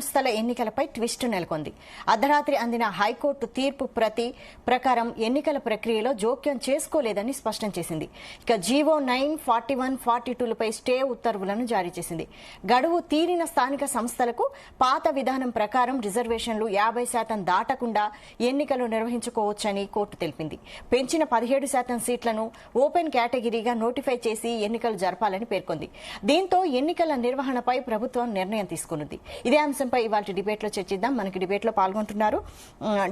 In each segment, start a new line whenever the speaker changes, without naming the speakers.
సంస్థల ఎన్నికలపై ట్విస్ట్ నెలకొంది. అర్ధరాత్రి అందిన హైకోర్టు తీర్పు ప్రకారం ఎన్నికల ప్రక్రియలో జోక్యం చేసుకోలేదని స్పష్టం చేసింది. ఇక జీవో 9, 41, 42లపై స్టే ఉత్తర్వులను జారీ చేసింది. గడువు తీరిన స్థానిక సంస్థలకు పాత విధానం ప్రకారం రిజర్వేషన్లు 50% దాటకుండా ఎన్నికలు నిర్వహించుకోవచ్చని కోర్టు తెలిపింది. పెంచిన 17% సీట్లను ఓపెన్ కేటగిరీగా నోటిఫై చేసి ఎన్నికలు జరపాలని పేర్కొంది. దీంతో ఎన్నికల నిర్వహణపై ప్రభుత్వం నిర్ణయం తీసుకున్నది. ఇదే అంశంపై ఇవాళ డిబేట్ లో చర్చిద్దాం. మనకి డిబేట్ లో పాల్గొంటున్నారు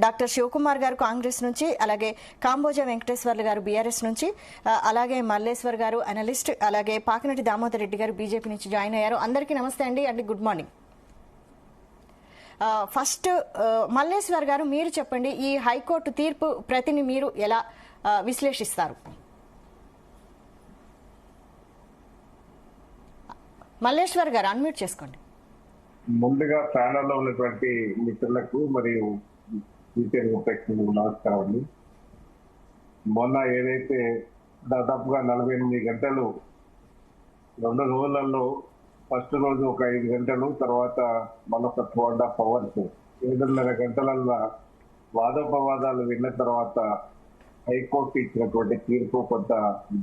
డాక్టర్ శివకుమార్ గారు కాంగ్రెస్ నుంచి, అలాగే కాంబోజా వెంకటేశ్వర్లు గారు బీఆర్ఎస్ నుంచి, అలాగే మల్లేశ్వర్ గారు అనలిస్ట్, అలాగే పాకినటి దామోదర్ రెడ్డి గారు బీజేపీ నుంచి జాయిన్ అయ్యారు. అందరికీ నమస్తే అండి గుడ్ మార్నింగ్. ఫస్ట్ మల్లేశ్వర్ గారు మీరు చెప్పండి, ఈ హైకోర్టు తీర్పు ప్రతిని మీరు ఎలా విశ్లేషిస్తారు? మల్లేశ్వర్ గారు అన్మ్యూట్ చేసుకోండి.
ముందుగా ప్యానల్లో ఉన్నటువంటి మిత్రులకు మరియు నమస్కారం అండి. మొన్న ఏదైతే దాదాపుగా 48 గంటలు 2 రోజులలో ఫస్ట్ రోజు ఒక 5 గంటలు, తర్వాత మరొక 2.5 అవర్స్ 7.5 గంటలల్లో వాదోపవాదాలు విన్న తర్వాత హైకోర్టు ఇచ్చినటువంటి తీర్పు కొంత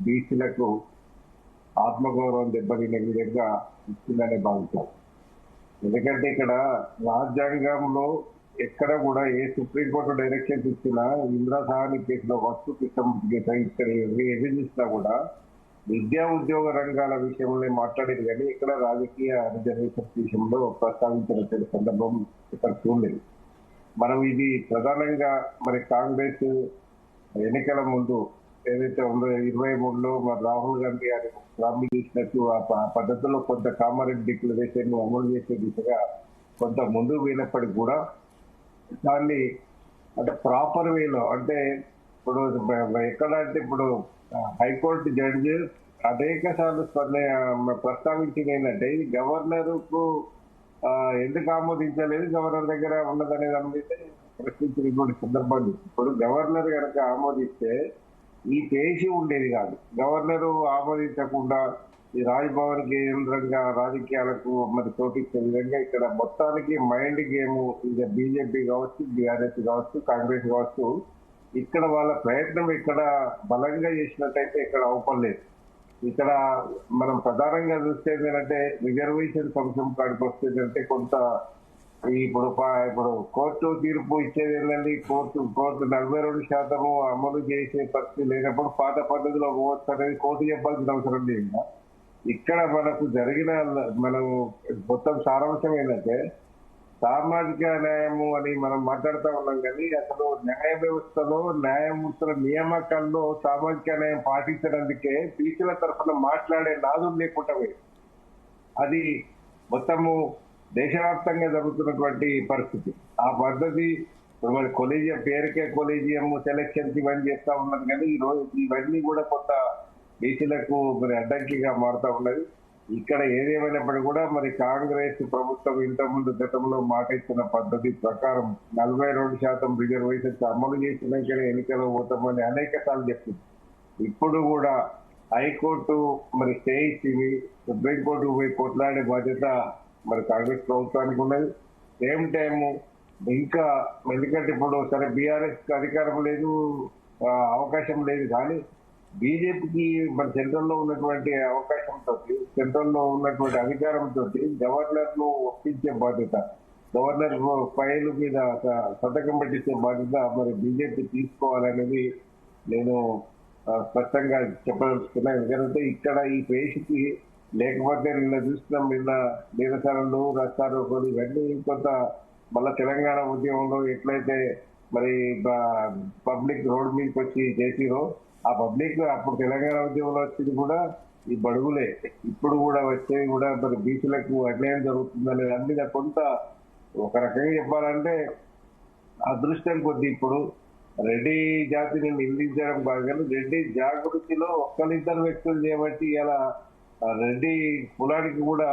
బీసీలకు ఆత్మగౌరవం దెబ్బతినే విధంగా ఇచ్చిందనే భావించారు. ఎందుకంటే ఇక్కడ రాజ్యాంగంలో ఎక్కడ కూడా ఏ సుప్రీంకోర్టు డైరెక్షన్స్ ఇచ్చినా, ఇందిరా సహాని కేసులో వస్తు ఇక్కడ ఏది చూసినా కూడా విద్యా ఉద్యోగ రంగాల విషయంలో మాట్లాడేది కానీ ఇక్కడ రాజకీయ రిజర్వేషన్ విషయంలో ప్రస్తావించిన సందర్భం ఇక్కడ చూడలేదు. మనం ఇది ప్రధానంగా మరి కాంగ్రెస్ ఎన్నికల ముందు ఏదైతే ఉందో 23లో మరి రాహుల్ గాంధీ గారు ప్రారంభం చేసినట్టు ఆ పద్ధతిలో కొంత కామారెడ్డి డిక్లరేషన్ అమలు చేసే దిశగా కొంత ముందుకు పోయినప్పటికీ కూడా దాన్ని అంటే ప్రాపర్ వేలో, అంటే ఇప్పుడు ఎక్కడ అంటే ఇప్పుడు హైకోర్టు జడ్జి అనేక సార్లు ప్రస్తావించింది ఏంటంటే ఇది గవర్నర్కు ఎందుకు ఆమోదించలేదు, గవర్నర్ దగ్గర ఉన్నదనే దాని మీద ప్రశ్నించినటువంటి సందర్భాన్ని. ఇప్పుడు గవర్నర్ కనుక ఆమోదిస్తే ఈ పేషి ఉండేది కాదు. గవర్నరు ఆమోదించకుండా ఈ రాజ్భవన్ కేంద్రంగా రాజకీయాలకు మరి చోటిచ్చే విధంగా ఇక్కడ మొత్తానికి మైండ్ గేమ్ ఇక బీజేపీ కావచ్చు, బీఆర్ఎస్ కావచ్చు, కాంగ్రెస్ కావచ్చు, ఇక్కడ వాళ్ళ ప్రయత్నం ఇక్కడ బలంగా చేసినట్టయితే ఇక్కడ అవపడలేదు. ఇక్కడ మనం ప్రధానంగా చూస్తే ఏంటంటే రిజర్వేషన్ అంశం కాడికి వస్తేంటే కొంత ఇప్పుడు కోర్టు తీర్పు ఇచ్చేది ఏంటంటే కోర్టు 42% అమలు చేసే పరిస్థితి లేనప్పుడు పాత పద్ధతిలో పోవచ్చు అనేది కోర్టు చెప్పాల్సిన అవసరం లేదు. ఇక్కడ మనకు జరిగిన మనం మొత్తం సారాంశం ఏంటంటే సామాజిక న్యాయము అని మనం మాట్లాడుతూ ఉన్నాం, కానీ అసలు న్యాయ వ్యవస్థలో న్యాయమూర్తుల నియామకాల్లో సామాజిక న్యాయం పాటించడానికే బీసీల తరఫున మాట్లాడే నాదులు లేకుండా అది మొత్తము దేశవ్యాప్తంగా జరుగుతున్నటువంటి పరిస్థితి. ఆ పద్ధతి మరి కొలీజియం పేరుకే కొలీజియం సెలక్షన్స్ ఇవన్నీ చేస్తా ఉన్నారు, కానీ ఈ రోజు ఇవన్నీ కూడా కొంత బీసీలకు మరి అడ్డంకిగా మారుతా ఉన్నది. ఇక్కడ ఏదేమైనప్పటికీ కూడా మరి కాంగ్రెస్ ప్రభుత్వం ఇంతకుముందు గతంలో మాట ఇచ్చిన పద్ధతి ప్రకారం 42% రిజర్వేషన్స్ అమలు చేసినాకనే ఎన్నికలు పోతామని అనేక సార్లు చెప్పింది. ఇప్పుడు కూడా హైకోర్టు మరి స్టే ఇచ్చింది, సుప్రీంకోర్టుకు పోయి కొట్లాడే బాధ్యత మరి కాంగ్రెస్ ప్రభుత్వానికి ఉన్నది. సేమ్ టైము ఇంకా ఎందుకంటే ఇప్పుడు సరే బీఆర్ఎస్ అధికారం లేదు, అవకాశం లేదు, కానీ బీజేపీకి మన సెంట్రల్లో ఉన్నటువంటి అవకాశంతో, సెంట్రల్లో ఉన్నటువంటి అధికారంతో గవర్నర్ ను ఒప్పించే బాధ్యత, గవర్నర్ ఫైల్ మీద సంతకం పెట్టించే బాధ్యత మరి బీజేపీ తీసుకోవాలనేది నేను స్పష్టంగా చెప్పదలుచుకున్నాను. ఎందుకంటే ఇక్కడ ఈ పేషికి లేకపోతే నిన్న చూస్తున్నాం, నిన్న నిరసనలు రస్తారోకోలు ఇవన్నీ కొంత మళ్ళా తెలంగాణ ఉద్యమంలో ఎట్లయితే మరి పబ్లిక్ రోడ్ మీదకి వచ్చి చేసిరో ఆ పబ్లిక్ అప్పుడు తెలంగాణ ఉద్యమంలో వచ్చింది కూడా ఈ బడుగులే, ఇప్పుడు కూడా వచ్చేది కూడా మరి బీసీలకు అన్యాయం జరుగుతుందనే దాని మీద కొంత ఒక రకంగా చెప్పాలంటే అదృష్టం కొద్ది ఇప్పుడు రెడ్డి జాతిని నిందించడం బాగా, రెడ్డి జాగృతిలో ఒక్కరిద్దరు వ్యక్తులు చేయబట్టి ఇలా రెడ్డి కులానికి కూడా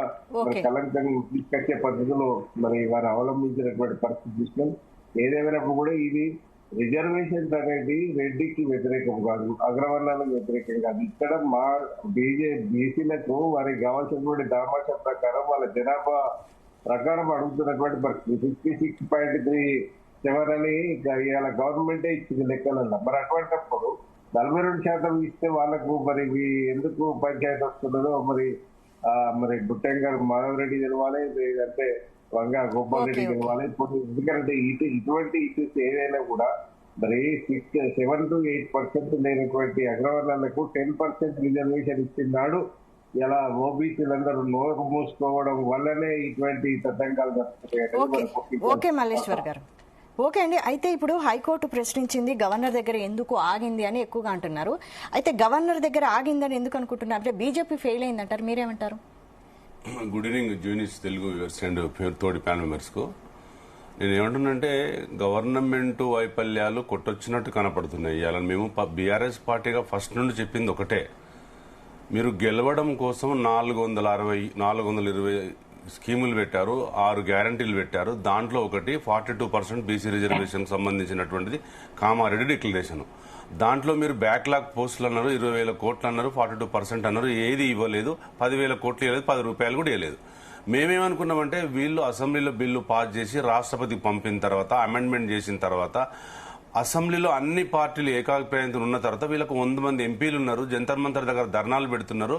కలంకం తీసుకొచ్చే పద్ధతిలో మరి వారు అవలంబించినటువంటి పరిస్థితి చూసినాం. ఏదేమైనప్పుడు కూడా ఇది రిజర్వేషన్స్ అనేది రెడ్డికి వ్యతిరేకం కాదు, అగ్రవర్ణాలకు వ్యతిరేకం కాదు. ఇక్కడ బీసీలకు వారికి కావాల్సినటువంటి దామాష ప్రకారం వాళ్ళ జనాభా ప్రకారం అడుగుతున్నటువంటి పరిస్థితి 56.37 అని ఇవాళ గవర్నమెంటే ఇచ్చింది లెక్కలల్లో. మరి అటువంటిప్పుడు 42% ఇస్తే వాళ్ళకు మరి ఎందుకు పంచాయతీ వస్తున్నదో మరి బుట్టంగారు మాధవ్ రెడ్డి తెలవాలి, లేదంటే వంగ గోపాల్ రెడ్డి తెలవాలి. ఎందుకంటే ఇటువంటి ఇష్యూస్ ఏదైనా కూడా మరి 7 to 8% లేనటువంటి అగ్రవర్ణాలకు 10% రిజర్వేషన్ ఇచ్చినాడు. ఇలా ఓబీసీలందరూ నోరు మూసుకోవడం వల్లనే ఇటువంటి తతంగాలు జరుగుతున్నాయి.
ఓకే మల్లేశ్వర్ గారు, ఓకే అండి. అయితే ఇప్పుడు హైకోర్టు ప్రశ్నించింది గవర్నర్ దగ్గర ఎందుకు ఆగింది అని ఎక్కువగా అంటున్నారు. అయితే గవర్నర్ దగ్గర ఆగిందని ఎందుకు అనుకుంటున్నారు? అంటే బీజేపీ ఫెయిల్ అయిందంటారు, మీరేమంటారు?
Good evening juniors Telugu viewers and తోటి ప్యానల్ మెంబర్స్ కు. నేను ఏమంటున్నానంటే గవర్నమెంట్ వైఫల్యాలు కొట్టొచ్చినట్టు కనపడుతున్నాయి. ఇవాళ మేము బీఆర్ఎస్ పార్టీగా ఫస్ట్ నుండి చెప్పింది ఒకటే, మీరు గెలవడం కోసం 420 స్కీములు పెట్టారు, 6 గ్యారంటీలు పెట్టారు. దాంట్లో ఒకటి 42% బీసీ రిజర్వేషన్ సంబంధించినటువంటిది కామారెడ్డి డిక్లరేషన్. దాంట్లో మీరు బ్యాక్లాగ్ పోస్టులు అన్నారు, 20,000 కోట్లు అన్నారు, 42% అన్నారు. ఏది ఇవ్వలేదు, 10,000 కోట్లు ఇవ్వలేదు, 10 రూపాయలు కూడా ఇవ్వలేదు. మేమేమనుకున్నామంటే వీళ్ళు అసెంబ్లీలో బిల్లు పాస్ చేసి రాష్ట్రపతికి పంపిన తర్వాత, అమెండ్మెంట్ చేసిన తర్వాత, అసెంబ్లీలో అన్ని పార్టీలు ఏకాభిప్రాయంతో ఉన్న తర్వాత వీళ్ళకు 100 మంది ఎంపీలు ఉన్నారు, జంతర్ మంతర్ దగ్గర ధర్నాలు పెడుతున్నారు.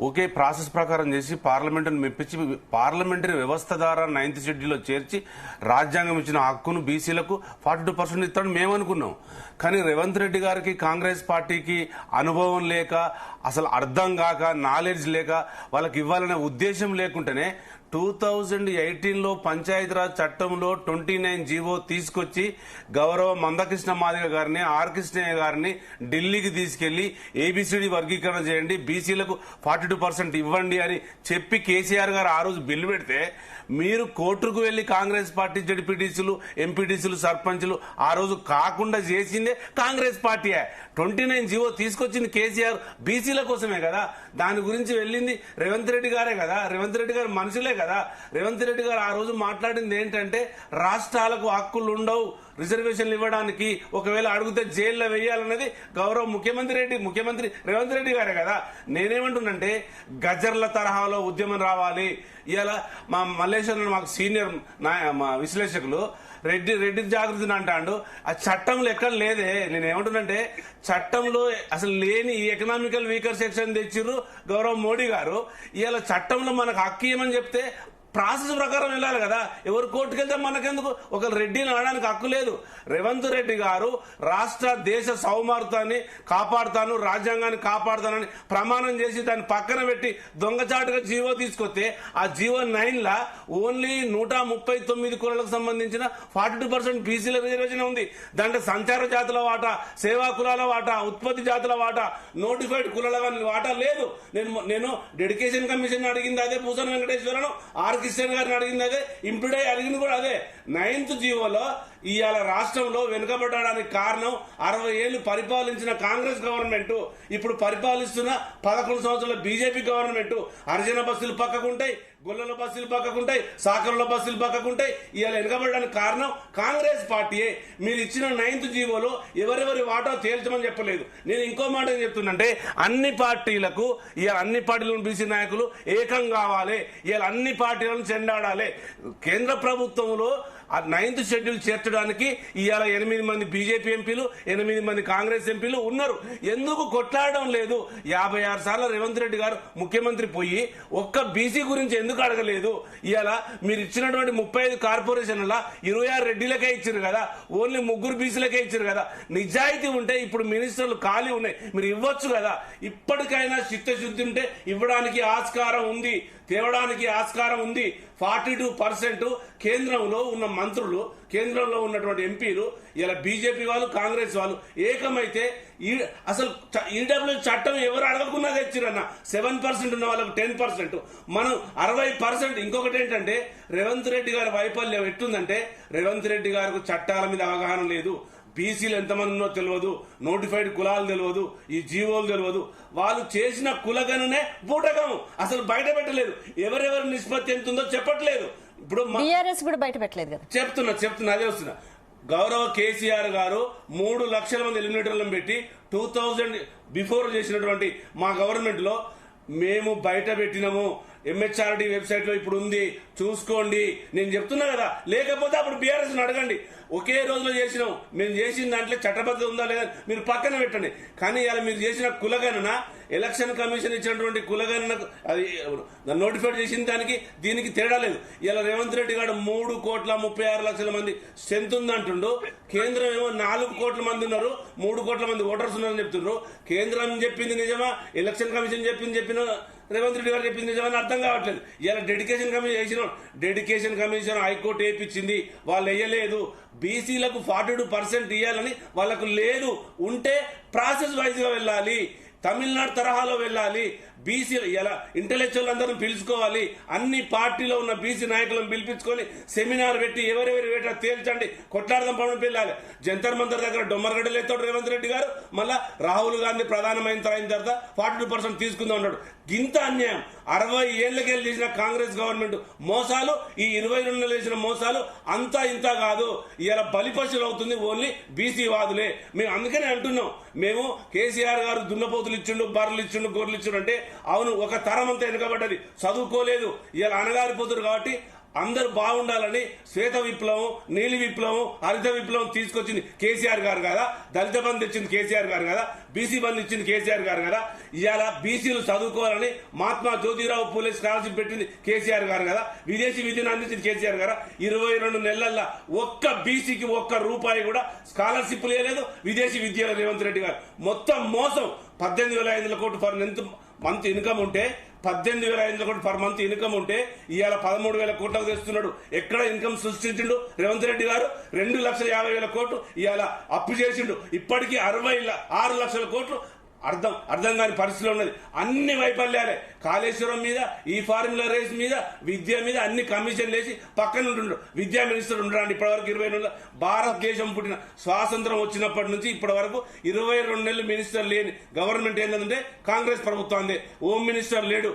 ఒకే ప్రాసెస్ ప్రకారం చేసి పార్లమెంటును మెప్పించి పార్లమెంటరీ వ్యవస్థ ద్వారా 9th షెడ్యూల్లో చేర్చి రాజ్యాంగం ఇచ్చిన హక్కును బీసీలకు 42% ఇస్తాడని మేము అనుకున్నాం. కానీ రేవంత్ రెడ్డి గారికి, కాంగ్రెస్ పార్టీకి అనుభవం లేక, అసలు అర్థం కాక, నాలెడ్జ్ లేక, వాళ్ళకి ఇవ్వాలనే ఉద్దేశం లేకుంటేనే 2018లో పంచాయతీరాజ్ చట్టంలో 29 జీవో తీసుకొచ్చి గౌరవ మందకృష్ణ మాదిగ గారిని, ఆర్ కృష్ణయ్య గారిని ఢిల్లీకి తీసుకెళ్లి ఏబిసిడి వర్గీకరణ చేయండి, బీసీలకు 42% ఇవ్వండి అని చెప్పి కేసీఆర్ గారు ఆ రోజు బిల్లు పెడితే మీరు కోర్టుకు వెళ్లి కాంగ్రెస్ పార్టీ జడ్పీటీసీలు, ఎంపీటీసీలు, సర్పంచులు ఆ రోజు కాకుండా చేసిందే కాంగ్రెస్ పార్టీయే. 29 జీవో తీసుకొచ్చింది కేసీఆర్ బీసీల కోసమే కదా. దాని గురించి వెళ్ళింది రేవంత్ రెడ్డి గారే కదా, రేవంత్ రెడ్డి గారు మనుషులే కదా. రేవంత్ రెడ్డి గారు ఆ రోజు మాట్లాడింది ఏంటంటే రాష్ట్రాలకు హక్కులు ఉండవు రిజర్వేషన్లు ఇవ్వడానికి, ఒకవేళ అడిగితే జైల్లో వేయాలన్నది గౌరవ ముఖ్యమంత్రి రేవంత్ రెడ్డి గారే కదా. నేనేమంటున్నంటే గజర్ల తరహాలో ఉద్యమం రావాలి. ఇలా మా మల్లేశ్వరం మాకు సీనియర్ మా విశ్లేషకులు రెడ్డి జాగృతిని అంటాడు. ఆ చట్టంలో ఎక్కడ లేదే. నేనేమంటున్నంటే చట్టంలో అసలు లేని ఈ ఎకనామికల్ వీకర్ సెక్షన్ తెచ్చిర్రు గౌరవ మోడీ గారు. ఇలా చట్టంలో మనకు హక్కు ఇవ్వమని చెప్తే ప్రాసెస్ ప్రకారం వెళ్ళాలి కదా. ఎవరు కోర్టుకు వెళ్తే మనకెందుకు? ఒక రెడ్డిని అనడానికి హక్కు లేదు. రేవంత్ రెడ్డి గారు రాష్ట్ర దేశ సౌమార్తాన్ని కాపాడుతాను, రాజ్యాంగాన్ని కాపాడుతానని ప్రమాణం చేసి దాన్ని పక్కన పెట్టి దొంగచాటుగా జీవో తీసుకొస్తే ఆ జీవో 9లా ఓన్లీ 139 కులాలకు సంబంధించిన 42% బీసీల రిజర్వేషన్ ఉంది. దాంట్లో సంచార జాతుల వాటా, సేవా కులాల వాటా, ఉత్పత్తి జాతుల వాటా, నోటిఫైడ్ కులాల వాటా లేదు. నేను డెడికేషన్ కమిషన్ అడిగింది అదే, భూషణ్ వెంకటేశ్వరను, ఆర్ కిషన్ గారిని అడిగింది అదే, ఇంప్లిడై అడిగింది కూడా అదే. 9th జీవోలో ఇవాళ రాష్ట్రంలో వెనుకబడడానికి కారణం 60 ఏళ్లు పరిపాలించిన కాంగ్రెస్ గవర్నమెంట్, ఇప్పుడు పరిపాలిస్తున్న 11 సంవత్సరాల బీజేపీ గవర్నమెంట్. హరిజన బస్సులు పక్కకుంటాయి, గొల్లల బస్సులు పక్కకుంటాయి, సాకరుల బస్సులు పక్కకుంటాయి. ఇవాళ వెనుకబడడానికి కారణం కాంగ్రెస్ పార్టీయే. మీరు ఇచ్చిన 9th జీవోలో ఎవరెవరి వాటా తేల్చమని చెప్పలేదు. నేను ఇంకో మాట ఏం చెప్తున్నంటే అన్ని పార్టీలకు ఇవాళ అన్ని పార్టీలను బీసీ నాయకులు ఏకం కావాలి. ఇవాళ అన్ని పార్టీలను చెండాడాలి. కేంద్ర ప్రభుత్వంలో ఆ 9th షెడ్యూల్ చేర్చడానికి ఇవాళ 8 మంది బీజేపీ ఎంపీలు, 8 మంది కాంగ్రెస్ ఎంపీలు ఉన్నారు. ఎందుకు కొట్లాడడం లేదు? 56 సార్లు రేవంత్ రెడ్డి గారు ముఖ్యమంత్రి పోయి ఒక్క బీసీ గురించి ఎందుకు అడగలేదు? ఇవాళ మీరు ఇచ్చినటువంటి 35 కార్పొరేషన్ల 26 రెడ్డిలకే ఇచ్చారు కదా, ఓన్లీ 3 బీసీలకే ఇచ్చారు కదా. నిజాయితీ ఉంటే ఇప్పుడు మినిస్టర్లు ఖాళీ ఉన్నాయి, మీరు ఇవ్వచ్చు కదా. ఇప్పటికైనా చిత్తశుద్ధి ఉంటే ఇవ్వడానికి ఆస్కారం ఉంది, తేవడానికి ఆస్కారం ఉంది. 42% కేంద్రంలో ఉన్న మంత్రులు, కేంద్రంలో ఉన్నటువంటి ఎంపీలు, ఇలా బీజేపీ వాళ్ళు, కాంగ్రెస్ వాళ్ళు ఏకమైతే అసలు ఈడబ్ల్యూ చట్టం ఎవరు అడగకున్నా తెచ్చిరన్న. 7% ఉన్న వాళ్ళకు 10%, మనం 60%. ఇంకొకటి ఏంటంటే రేవంత్ రెడ్డి గారి వైఫల్యం ఎట్టుందంటే రేవంత్ రెడ్డి గారికి చట్టాల మీద అవగాహన లేదు, బీసీలు ఎంతమంది ఉన్నో తెలియదు, నోటిఫైడ్ కులాలు తెలియదు, ఈ జీవోలు తెలియదు. వాళ్ళు చేసిన కులగణనే బూటకం అసలు బయట పెట్టలేదు. ఎవరెవరి నిష్పత్తి ఎంత ఉందో చెప్పట్లేదు. ఇప్పుడు
బీఆర్ఎస్ కూడా బయట పెట్టలేదు కదా.
చెప్తున్నా అదే వస్తున్నా. గౌరవ కేసీఆర్ గారు 3 లక్షల మంది ఎలిమినేటర్లను పెట్టి 2000 బిఫోర్ చేసినటువంటి మా గవర్నమెంట్ లో మేము బయట పెట్టినాము. MHRD వెబ్సైట్ లో ఇప్పుడు ఉంది, చూసుకోండి. నేను చెప్తున్నా కదా, లేకపోతే అప్పుడు బీఆర్ఎస్ అడగండి. ఒకే రోజులో చేసినాం, మేము చేసిన దాంట్లో చట్టబద్ధత ఉందా లేదా మీరు పక్కన పెట్టండి. కానీ ఇలా మీరు చేసిన కులగణన, ఎలక్షన్ కమిషన్ ఇచ్చినటువంటి కులగణనకు అది నోటిఫై చేసిన దానికి దీనికి తేడా లేదు. ఇలా రేవంత్ రెడ్డి గారు 3,36,00,000 మంది స్ట్రెంత్ ఉందంటుండు. కేంద్రం ఏమో 4 కోట్ల మంది ఉన్నారు, 3 కోట్ల మంది ఓటర్స్ ఉన్నారని చెప్తున్నారు. కేంద్రం చెప్పింది నిజమా, ఎలక్షన్ కమిషన్ చెప్పిన రేవంత్ రెడ్డి గారు చెప్పింది నిజమని అర్థం కావట్లేదు. ఇలా డెడికేషన్ కమిషన్ హైకోర్టు వేయించింది, వాళ్ళు వేయలేదు. బీసీలకు 42% ఇవ్వాలని వాళ్ళకు లేదు. ఉంటే ప్రాసెస్ వైజ్ గా వెళ్ళాలి, తమిళనాడు తరహాలో వెళ్ళాలి. బీసీ ఎలా ఇంటలెక్చువల్ అందరూ పిలుచుకోవాలి, అన్ని పార్టీలో ఉన్న బీసీ నాయకులను పిలిపించుకొని సెమినార్ పెట్టి ఎవరెవరి వేట తేల్చండి, కొట్లాడదాం పవన్ పిల్లాలి. జంతర్ మంతర్ దగ్గర డొమ్మరగడ్డలు ఎత్తాడు రేవంత్ రెడ్డి గారు. మళ్ళా రాహుల్ గాంధీ ప్రధానమైన తర్వాత 42% తీసుకుందాం అన్నాడు. గింత అన్యాయం. 60 ఏళ్లకెళ్ళి చేసిన కాంగ్రెస్ గవర్నమెంట్ మోసాలు, ఈ 22 నెలలు చేసిన మోసాలు అంతా ఇంత కాదు. ఇలా బలిపశులు అవుతుంది ఓన్లీ బీసీ వాదులే. మేము అందుకనే అంటున్నాం, మేము కేసీఆర్ గారు దున్నపోతులు ఇచ్చిండు, బర్రెలు ఇచ్చిండు, గొర్రెలు ఇచ్చిండు అంటే అవును, ఒక తరం అంతా వెనుకబడ్డది, చదువుకోలేదు. ఇలా అనగారిపోతురు కాబట్టి అందరు బాగుండాలని శ్వేత విప్లవం, నీలి విప్లవం, హరిత విప్లవం తీసుకొచ్చింది కేసీఆర్ గారు కదా. దళిత బంధు తెచ్చింది కేసీఆర్ గారు కదా. బీసీ బంధు ఇచ్చింది కేసీఆర్ గారు కదా. ఇవాళ బీసీలు చదువుకోవాలని మహాత్మా జ్యోతిరావు పూలే స్కాలర్షిప్ పెట్టింది కేసీఆర్ గారు కదా. విదేశీ విద్యను అందించింది కేసీఆర్ గారు. 22 నెలల్లో ఒక్క బీసీకి ₹1 కూడా స్కాలర్షిప్ లేదు. విదేశీ విద్యలో రేవంత్ రెడ్డి గారు మొత్తం మోసం. 18,500 కోట్లు ఫర్ మంత్ ఇన్కమ్ ఉంటే, 18,500 కోట్లు పర్ మంత్ ఇన్కమ్ ఉంటే ఇవాళ 13,000 కోట్లకు తెస్తున్నాడు. ఎక్కడ ఇన్కమ్ సృష్టించిండు రేవంత్ రెడ్డి గారు? 2,50,000 కోట్లు ఇవాళ అప్పు చేసిండు. ఇప్పటికీ 6 లక్షల కోట్లు అర్థం కాని పరిస్థితిలో ఉన్నది. అన్ని వైఫల్యాలే. కాళేశ్వరం మీద, ఈ ఫార్ములా రేస్ మీద, విద్య మీద అన్ని కమిషన్ లేచి పక్కన ఉంటుండ్రు. విద్యా మినిస్టర్ ఉండరండి ఇప్పటివరకు 20 నెలలు. భారతదేశం పుట్టిన స్వాతంత్రం వచ్చినప్పటి నుంచి ఇప్పటి వరకు 22 నెలలు మినిస్టర్ లేని గవర్నమెంట్ ఏంటంటే కాంగ్రెస్ ప్రభుత్వం. హోమ్ మినిస్టర్ లేడు.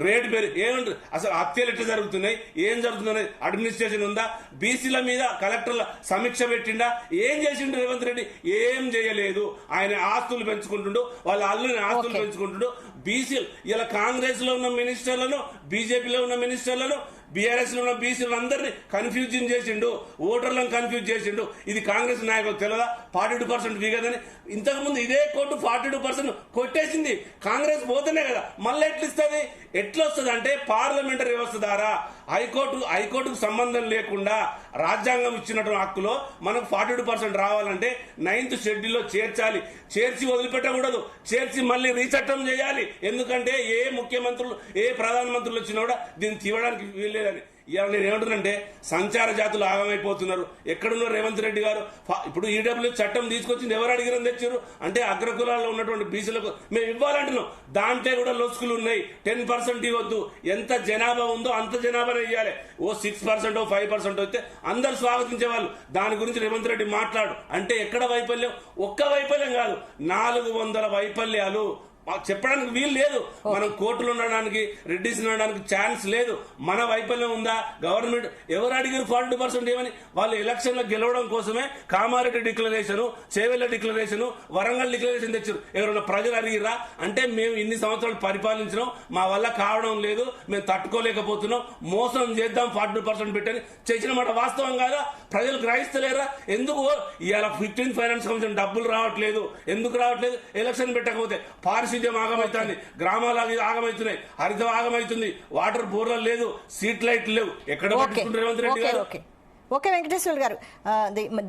రేటు పేరు ఏమంటారు? అసలు హత్యలు ఎట్లా జరుగుతున్నాయి, ఏం జరుగుతుంది అడ్మినిస్ట్రేషన్ ఉందా? బీసీల మీద కలెక్టర్ల సమీక్ష పెట్టిండా? ఏం చేసిండు రేవంత్ రెడ్డి? ఏం చేయలేదు. ఆయన ఆస్తులు పెంచుకుంటుండు, వాళ్ళ అల్లుని ఆస్తులు పెంచుకుంటుండు. బీసీలు ఇలా కాంగ్రెస్ లో ఉన్న మినిస్టర్లను, బీజేపీలో ఉన్న మినిస్టర్లను, బీఆర్ఎస్ లో ఉన్న బీసీలు అందరినీ కన్ఫ్యూజన్ చేసిండు, ఓటర్లను కన్ఫ్యూజ్ చేసిండు. ఇది కాంగ్రెస్ నాయకులు తెలియదా? 42% వీగదని ఇంతకుముందు ఇదే కోర్టు 42% కొట్టేసింది. కాంగ్రెస్ పోతేనే కదా. మళ్ళీ ఎట్లిస్తుంది? ఎట్లా వస్తుంది అంటే పార్లమెంటరీ వ్యవస్థ ద్వారా హైకోర్టుకు సంబంధం లేకుండా రాజ్యాంగం ఇచ్చినటువంటి హక్కులో మనకు 42% రావాలంటే 9th షెడ్యూల్లో చేర్చాలి. చేర్చి వదిలిపెట్టకూడదు, చేర్చి మళ్ళీ రీచట్టం చేయాలి. ఎందుకంటే ఏ ముఖ్యమంత్రులు, ఏ ప్రధానమంత్రులు వచ్చినా కూడా దీన్ని తీయడానికి వీల్లేదని. ఇవాళ నేను ఏమంటున్నానంటే సంచార జాతులు ఆగమైపోతున్నారు. ఎక్కడున్నారు రేవంత్ రెడ్డి గారు? ఇప్పుడు ఈడబ్ల్యూ చట్టం తీసుకొచ్చింది ఎవరు అడిగిరని తెచ్చారు అంటే అగ్రకులాల్లో ఉన్నటువంటి బీసీలకు మేము ఇవ్వాలంటున్నాం. దాంట్లో కూడా లొసుకులు ఉన్నాయి. 10% ఇవ్వద్దు. ఎంత జనాభా ఉందో అంత జనాభానే ఇవ్వాలి. 6% 5% వస్తే అందరు స్వాగతించే వాళ్ళు. దాని గురించి రేవంత్ రెడ్డి మాట్లాడు అంటే ఎక్కడ వైఫల్యం? ఒక్క వైఫల్యం కాదు, 400 వైఫల్యాలు చెప్పడానికి వీలు లేదు. మనం కోర్టులు ఉండడానికి, రెడ్డిస్ ఉండడానికి ఛాన్స్ లేదు. మన వైఫల్యం ఉందా? గవర్నమెంట్ ఎవరు అడిగారు 42% ఏమని? వాళ్ళు ఎలక్షన్ లో గెలవడం కోసమే Kamareddy declaration, Chevella declaration, Warangal declaration తెచ్చారు. ఎవరైనా ప్రజలు అడిగిరా అంటే మేము ఇన్ని సంవత్సరాలు పరిపాలించినాం, మా వల్ల కావడం లేదు, మేము తట్టుకోలేకపోతున్నాం, మోసం చేద్దాం 42% పెట్టని చేసిన మాట వాస్తవం కాదా? ప్రజలు గ్రహిస్తలేరా? ఎందుకు ఇవాళ 15th ఫైనాన్స్ కమిషన్ డబ్బులు రావట్లేదు? ఎందుకు రావట్లేదు? ఎలక్షన్ పెట్టకపోతే పారిశుద్ధ్యం ఆగమవుతుంది, గ్రామాలు ఆగమవుతున్నాయి, హరితం ఆగమవుతుంది, వాటర్ బోర్లు లేదు, స్ట్రీట్ లైట్లు లేవు. ఎక్కడ పట్టించుకుంటారు రేవంత్ రెడ్డి గారు?
ఓకే వెంకటేశ్వర గారు,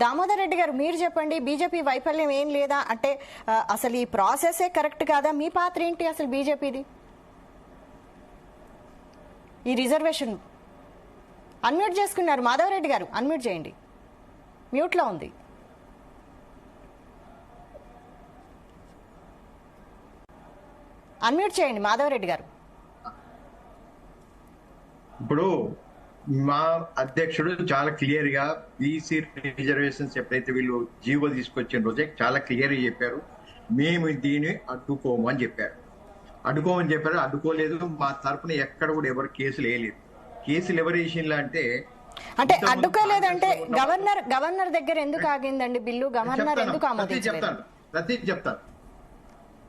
దామోదర్ రెడ్డి గారు మీరు చెప్పండి. బీజేపీ వైఫల్యం ఏం లేదా అంటే అసలు ఈ ప్రాసెసే కరెక్ట్ కాదా? మీ పాత్ర ఏంటి అసలు బీజేపీది? ఈ రిజర్వేషన్ అన్మ్యూట్ చేసుకున్నారు మాధవరెడ్డి గారు, అన్మ్యూట్ చేయండి, మ్యూట్లో ఉంది. అన్మ్యూట్ చేయండి మాధవరెడ్డి గారు.
ఇప్పుడు మా అధ్యక్షుడు చాలా క్లియర్ గా బీసీ రిజర్వేషన్స్ ఎప్పుడైతే వీళ్ళు జీవో తీసుకొచ్చిన రోజే చాలా క్లియర్ గా చెప్పారు, మేము దీన్ని అడ్డుకోమని చెప్పారు. అడ్డుకోలేదు. మా తరఫున ఎక్కడ కూడా ఎవరు కేసులు వేయలేదు. కేసులు ఎవరు వేసిండ్లా అంటే
అడ్డుకోలేదంటే గవర్నర్ దగ్గర ఎందుకు ఆగిందండి బిల్లు? గవర్నర్ ఎందుకు ఆమోదించలేదు?
ప్రతి చెప్తాను.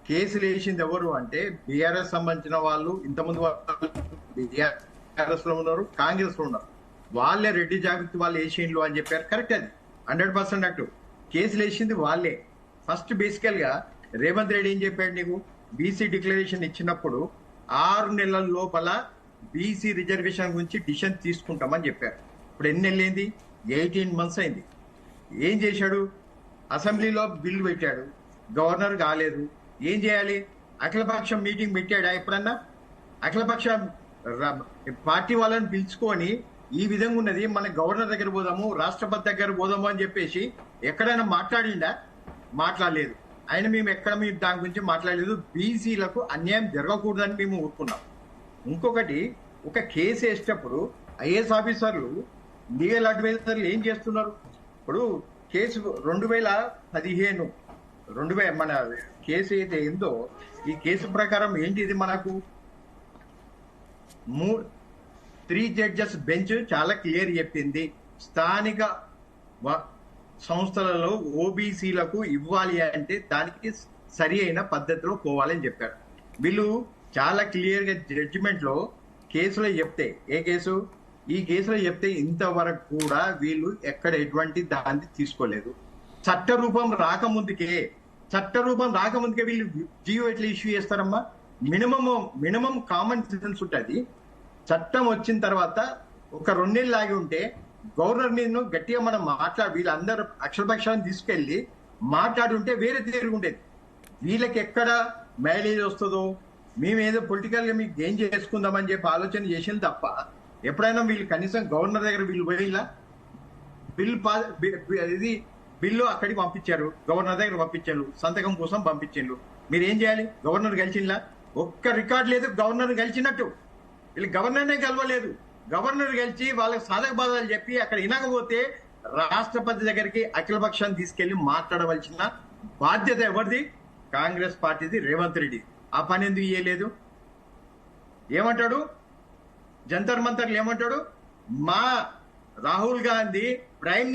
కేసులు వేసింది ఎవరు అంటే బీఆర్ఎస్ సంబంధించిన వాళ్ళు, ఇంతకుముందు బీఆర్ఎస్ లో ఉన్నారు, కాంగ్రెస్ లో ఉన్నారు. వాళ్ళే రెడ్డి జాగృతి వాళ్ళు వేసిండ్లు అని చెప్పారు. కరెక్ట్, అది 100% అటు కేసులు వేసింది వాళ్ళే. ఫస్ట్ బేసికల్ గా రేవంత్ రెడ్డి ఏం చెప్పాడు, నీకు బీసీ డిక్లరేషన్ ఇచ్చినప్పుడు 6 నెలల లోపల బీసీ రిజర్వేషన్ గురించి డిసిషన్ తీసుకుంటామని చెప్పారు. ఇప్పుడు ఎన్ని నెలలు అయింది? 18 months అయింది. ఏం చేశాడు? అసెంబ్లీలో బిల్లు పెట్టాడు, గవర్నర్ కాలేదు. ఏం చేయాలి? అఖిలపక్షం మీటింగ్ పెట్టాడా ఎప్పుడన్నా? అఖిలపక్ష పార్టీ వాళ్ళని పిలుచుకొని ఈ విధంగా ఉన్నది, మన గవర్నర్ దగ్గర పోదాము, రాష్ట్రపతి దగ్గర పోదాము అని చెప్పేసి ఎక్కడైనా మాట్లాడిండా? మాట్లాడలేదు. మేము దాని గురించి మాట్లాడలేదు. బీసీలకు అన్యాయం జరగకూడదని మేము ఊరుకున్నాం. ఇంకొకటి, ఒక కేసు వేసేటప్పుడు ఐఏఎస్ ఆఫీసర్లు, లీగల్ అడ్వైజర్లు ఏం చేస్తున్నారు? ఇప్పుడు కేసు 2015 మన కేసు అయితే ఏందో, ఈ కేసు ప్రకారం ఏంటి, ఇది మనకు 3 judges బెంచ్ చాలా క్లియర్ చెప్పింది, స్థానిక సంస్థలలో ఓబీసీలకు ఇవ్వాలి అంటే దానికి సరి అయిన పద్ధతిలో పోవాలని చెప్పారు. వీళ్ళు చాలా క్లియర్ గా జడ్జిమెంట్ లో కేసులో చెప్తే, ఏ కేసు? ఈ కేసులో చెప్తే ఇంతవరకు కూడా వీళ్ళు ఎక్కడ ఎటువంటి దాన్ని తీసుకోలేదు. చట్టరూపం రాకముందుకే వీళ్ళు జీవో ఎట్లా ఇష్యూ చేస్తారమ్మా? మినిమం కామన్ సెన్స్ ఉంటుంది. చట్టం వచ్చిన తర్వాత ఒక 2 నెలలు ఆగి ఉంటే గవర్నర్ మీద గట్టిగా మనం వీళ్ళందరూ అక్షరపక్షాన్ని తీసుకెళ్లి మాట్లాడుంటే వేరే తిరుగుండేది. వీళ్ళకి ఎక్కడ మైలేజ్ వస్తుందో, మేమేదో పొలిటికల్ గా మీకు గెయిన్ చేసుకుందామని చెప్పి ఆలోచన చేసింది తప్ప, ఎప్పుడైనా వీళ్ళు కనీసం గవర్నర్ దగ్గర వీళ్ళు పోయిలా? బిల్లు అక్కడికి పంపించారు, గవర్నర్ దగ్గర పంపించారు, సంతకం కోసం పంపించారు. మీరు ఏం చేయాలి? గవర్నర్ కలిసిందా? ఒక్క రికార్డు లేదు గవర్నర్ కలిసినట్టు. వీళ్ళు గవర్నర్నే కలవలేదు. గవర్నర్ కలిసి వాళ్ళకి సాధక బాధలు చెప్పి అక్కడ వినకపోతే రాష్ట్రపతి దగ్గరికి అఖిలపక్షాన్ని తీసుకెళ్లి మాట్లాడవలసిన బాధ్యత ఎవరిది? కాంగ్రెస్ పార్టీది, రేవంత్ రెడ్డి. ఆ పని ఎందుకు ఇయ్యలేదు? ఏమంటాడు? జంతర్ మంతర్లు ఏమంటాడు? మా రాహుల్ గాంధీ ప్రైమ్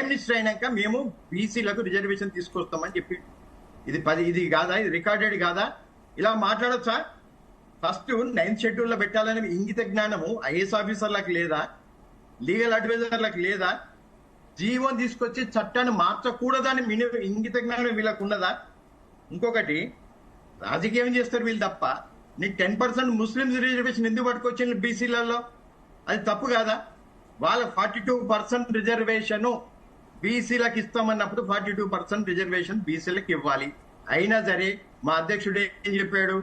మినిస్టర్ అయినాక మేము బీసీలకు రిజర్వేషన్ తీసుకొస్తామని చెప్పి, ఇది కాదా? ఇది రికార్డెడ్ కాదా? ఇలా మాట్లాడొచ్చా? ఫస్ట్ 9th షెడ్యూల్ లో పెట్టాలనే ఇంగిత జ్ఞానము ఐఏఎస్ ఆఫీసర్లకు లేదా? లీగల్ అడ్వైజర్లకు లేదా? జీవోని తీసుకొచ్చి చట్టాన్ని మార్చకూడదని ఇంగిత జ్ఞానం వీళ్ళకు ఉన్నదా? ఇంకొకటి, రాజకీయం చేస్తారు వీళ్ళు తప్ప. నీకు 10% ముస్లింస్ రిజర్వేషన్ ఎందుకు పట్టుకొచ్చింది బీసీలలో? అది తప్పు కాదా? వాళ్ళ 42% రిజర్వేషన్ బీసీలకు ఇస్తామన్నప్పుడు 42% రిజర్వేషన్ బీసీలకు ఇవ్వాలి. అయినా సరే మా అధ్యక్షుడు ఏం చెప్పాడు?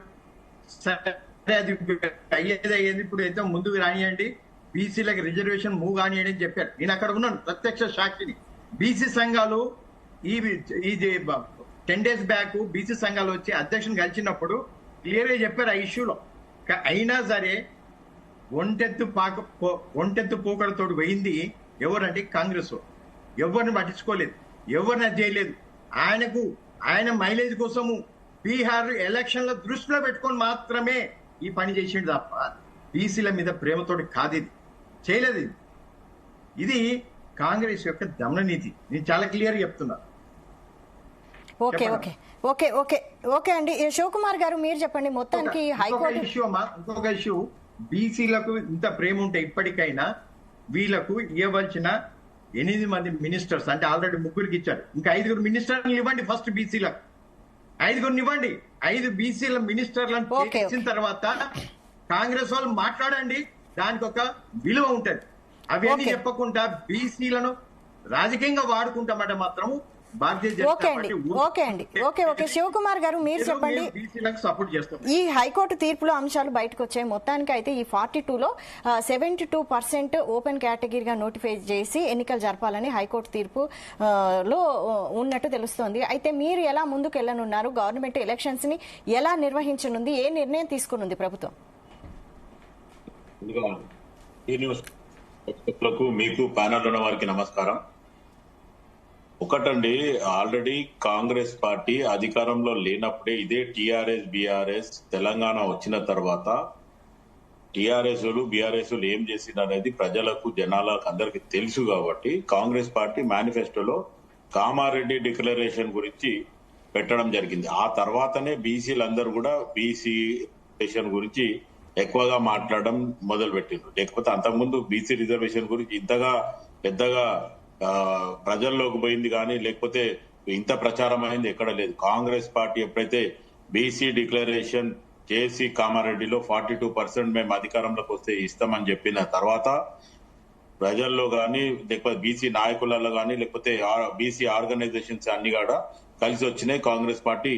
సరే, అది అయ్యేది ఇప్పుడు అయితే ముందుకు రానియండి, బీసీలకు రిజర్వేషన్ మూవ్ కానియండి అని చెప్పారు. నేను అక్కడ ఉన్నాను, ప్రత్యక్ష సాక్షిని. బీసీ సంఘాలు ఈ 10 days బ్యాక్ బీసీ సంఘాలు వచ్చి అధ్యక్షుని కలిసినప్పుడు క్లియర్ గా చెప్పారు ఆ ఇష్యూలో. అయినా సరే ఒంటెత్తు పోకడతోటి పోయింది ఎవరంటే కాంగ్రెస్. ఎవరిని పట్టించుకోలేదు, ఎవరిని అది చేయలేదు. ఆయన మైలేజ్ కోసము బీహార్ ఎలక్షన్ల దృష్టిలో పెట్టుకొని మాత్రమే ఈ పని చేసిండు తప్ప బీసీల మీద ప్రేమతోటి కాదు. ఇది చేయలేదు. ఇది కాంగ్రెస్ యొక్క దమననీతి. నేను చాలా క్లియర్ చెప్తున్నా.
ఓకే అండి. శివకుమార్ గారు మీరు చెప్పండి. మొత్తానికి హైకోర్టు
ఇంకొక ఇష్యూ, బీసీలకు ఇంత ప్రేమ ఉంటే ఇప్పటికైనా వీళ్ళకు ఇవ్వవలసిన 8 మంది మినిస్టర్స్, అంటే ఆల్రెడీ 3కి ఇచ్చారు, ఇంకా 5 మినిస్టర్లు ఇవ్వండి. ఫస్ట్ బీసీలకు 5 ఇవ్వండి. 5 బీసీల మినిస్టర్లను ఇచ్చిన తర్వాత కాంగ్రెస్ వాళ్ళు మాట్లాడండి, దానికి ఒక విలువ ఉంటది. అవన్నీ చెప్పకుండా బీసీలను రాజకీయంగా వాడుకుంటామంటే మాత్రం భారతీయ జనతా పార్టీ
శివకుమార్ గారు మీరు చెప్పండి.
సపోర్ట్ చేస్తాం.
ఈ హైకోర్టు తీర్పులో అంశాలు బయటకు వచ్చాయి. మొత్తానికి అయితే ఈ 42లో 72% ఓపెన్ కేటగిరీగా నోటిఫై చేసి ఎన్నికలు జరపాలని హైకోర్టు తీర్పు లో ఉన్నట్టు తెలుస్తోంది. అయితే మీరు ఎలా ముందుకు వెళ్ళనున్నారు? గవర్నమెంట్ ఎలక్షన్స్ ని ఎలా నిర్వహించనుంది? ఏ నిర్ణయం తీసుకునుంది ప్రభుత్వం?
మీకు ప్యానల్ ఉన్న వారికి నమస్కారం. ఒకటండి, ఆల్రెడీ కాంగ్రెస్ పార్టీ అధికారంలో లేనప్పుడే ఇదే టీఆర్ఎస్ బీఆర్ఎస్ తెలంగాణ వచ్చిన తర్వాత టీఆర్ఎస్లు బీఆర్ఎస్లు ఏం చేసిందనేది ప్రజలకు జనాలకు అందరికి తెలుసు. కాబట్టి కాంగ్రెస్ పార్టీ మేనిఫెస్టోలో కామారెడ్డి డిక్లరేషన్ గురించి పెట్టడం జరిగింది. ఆ తర్వాతనే బీసీలందరూ కూడా బీసీ రిజర్వేషన్ గురించి ఎక్కువగా మాట్లాడడం మొదలు పెట్టిండ్రు. లేకపోతే అంతకుముందు బీసీ రిజర్వేషన్ గురించి ఇంతగా పెద్దగా ప్రజల్లోకి పోయింది కానీ లేకపోతే ఇంత ప్రచారం అయింది ఎక్కడ లేదు. కాంగ్రెస్ పార్టీ ఎప్పుడైతే బీసీ డిక్లరేషన్ చేసి కామారెడ్డిలో 42% మేము అధికారంలోకి వస్తే ఇస్తామని చెప్పిన తర్వాత ప్రజల్లో గాని లేకపోతే బీసీ నాయకులలో గాని లేకపోతే బీసీ ఆర్గనైజేషన్స్ అన్ని కూడా కలిసి వచ్చినాయి. కాంగ్రెస్ పార్టీ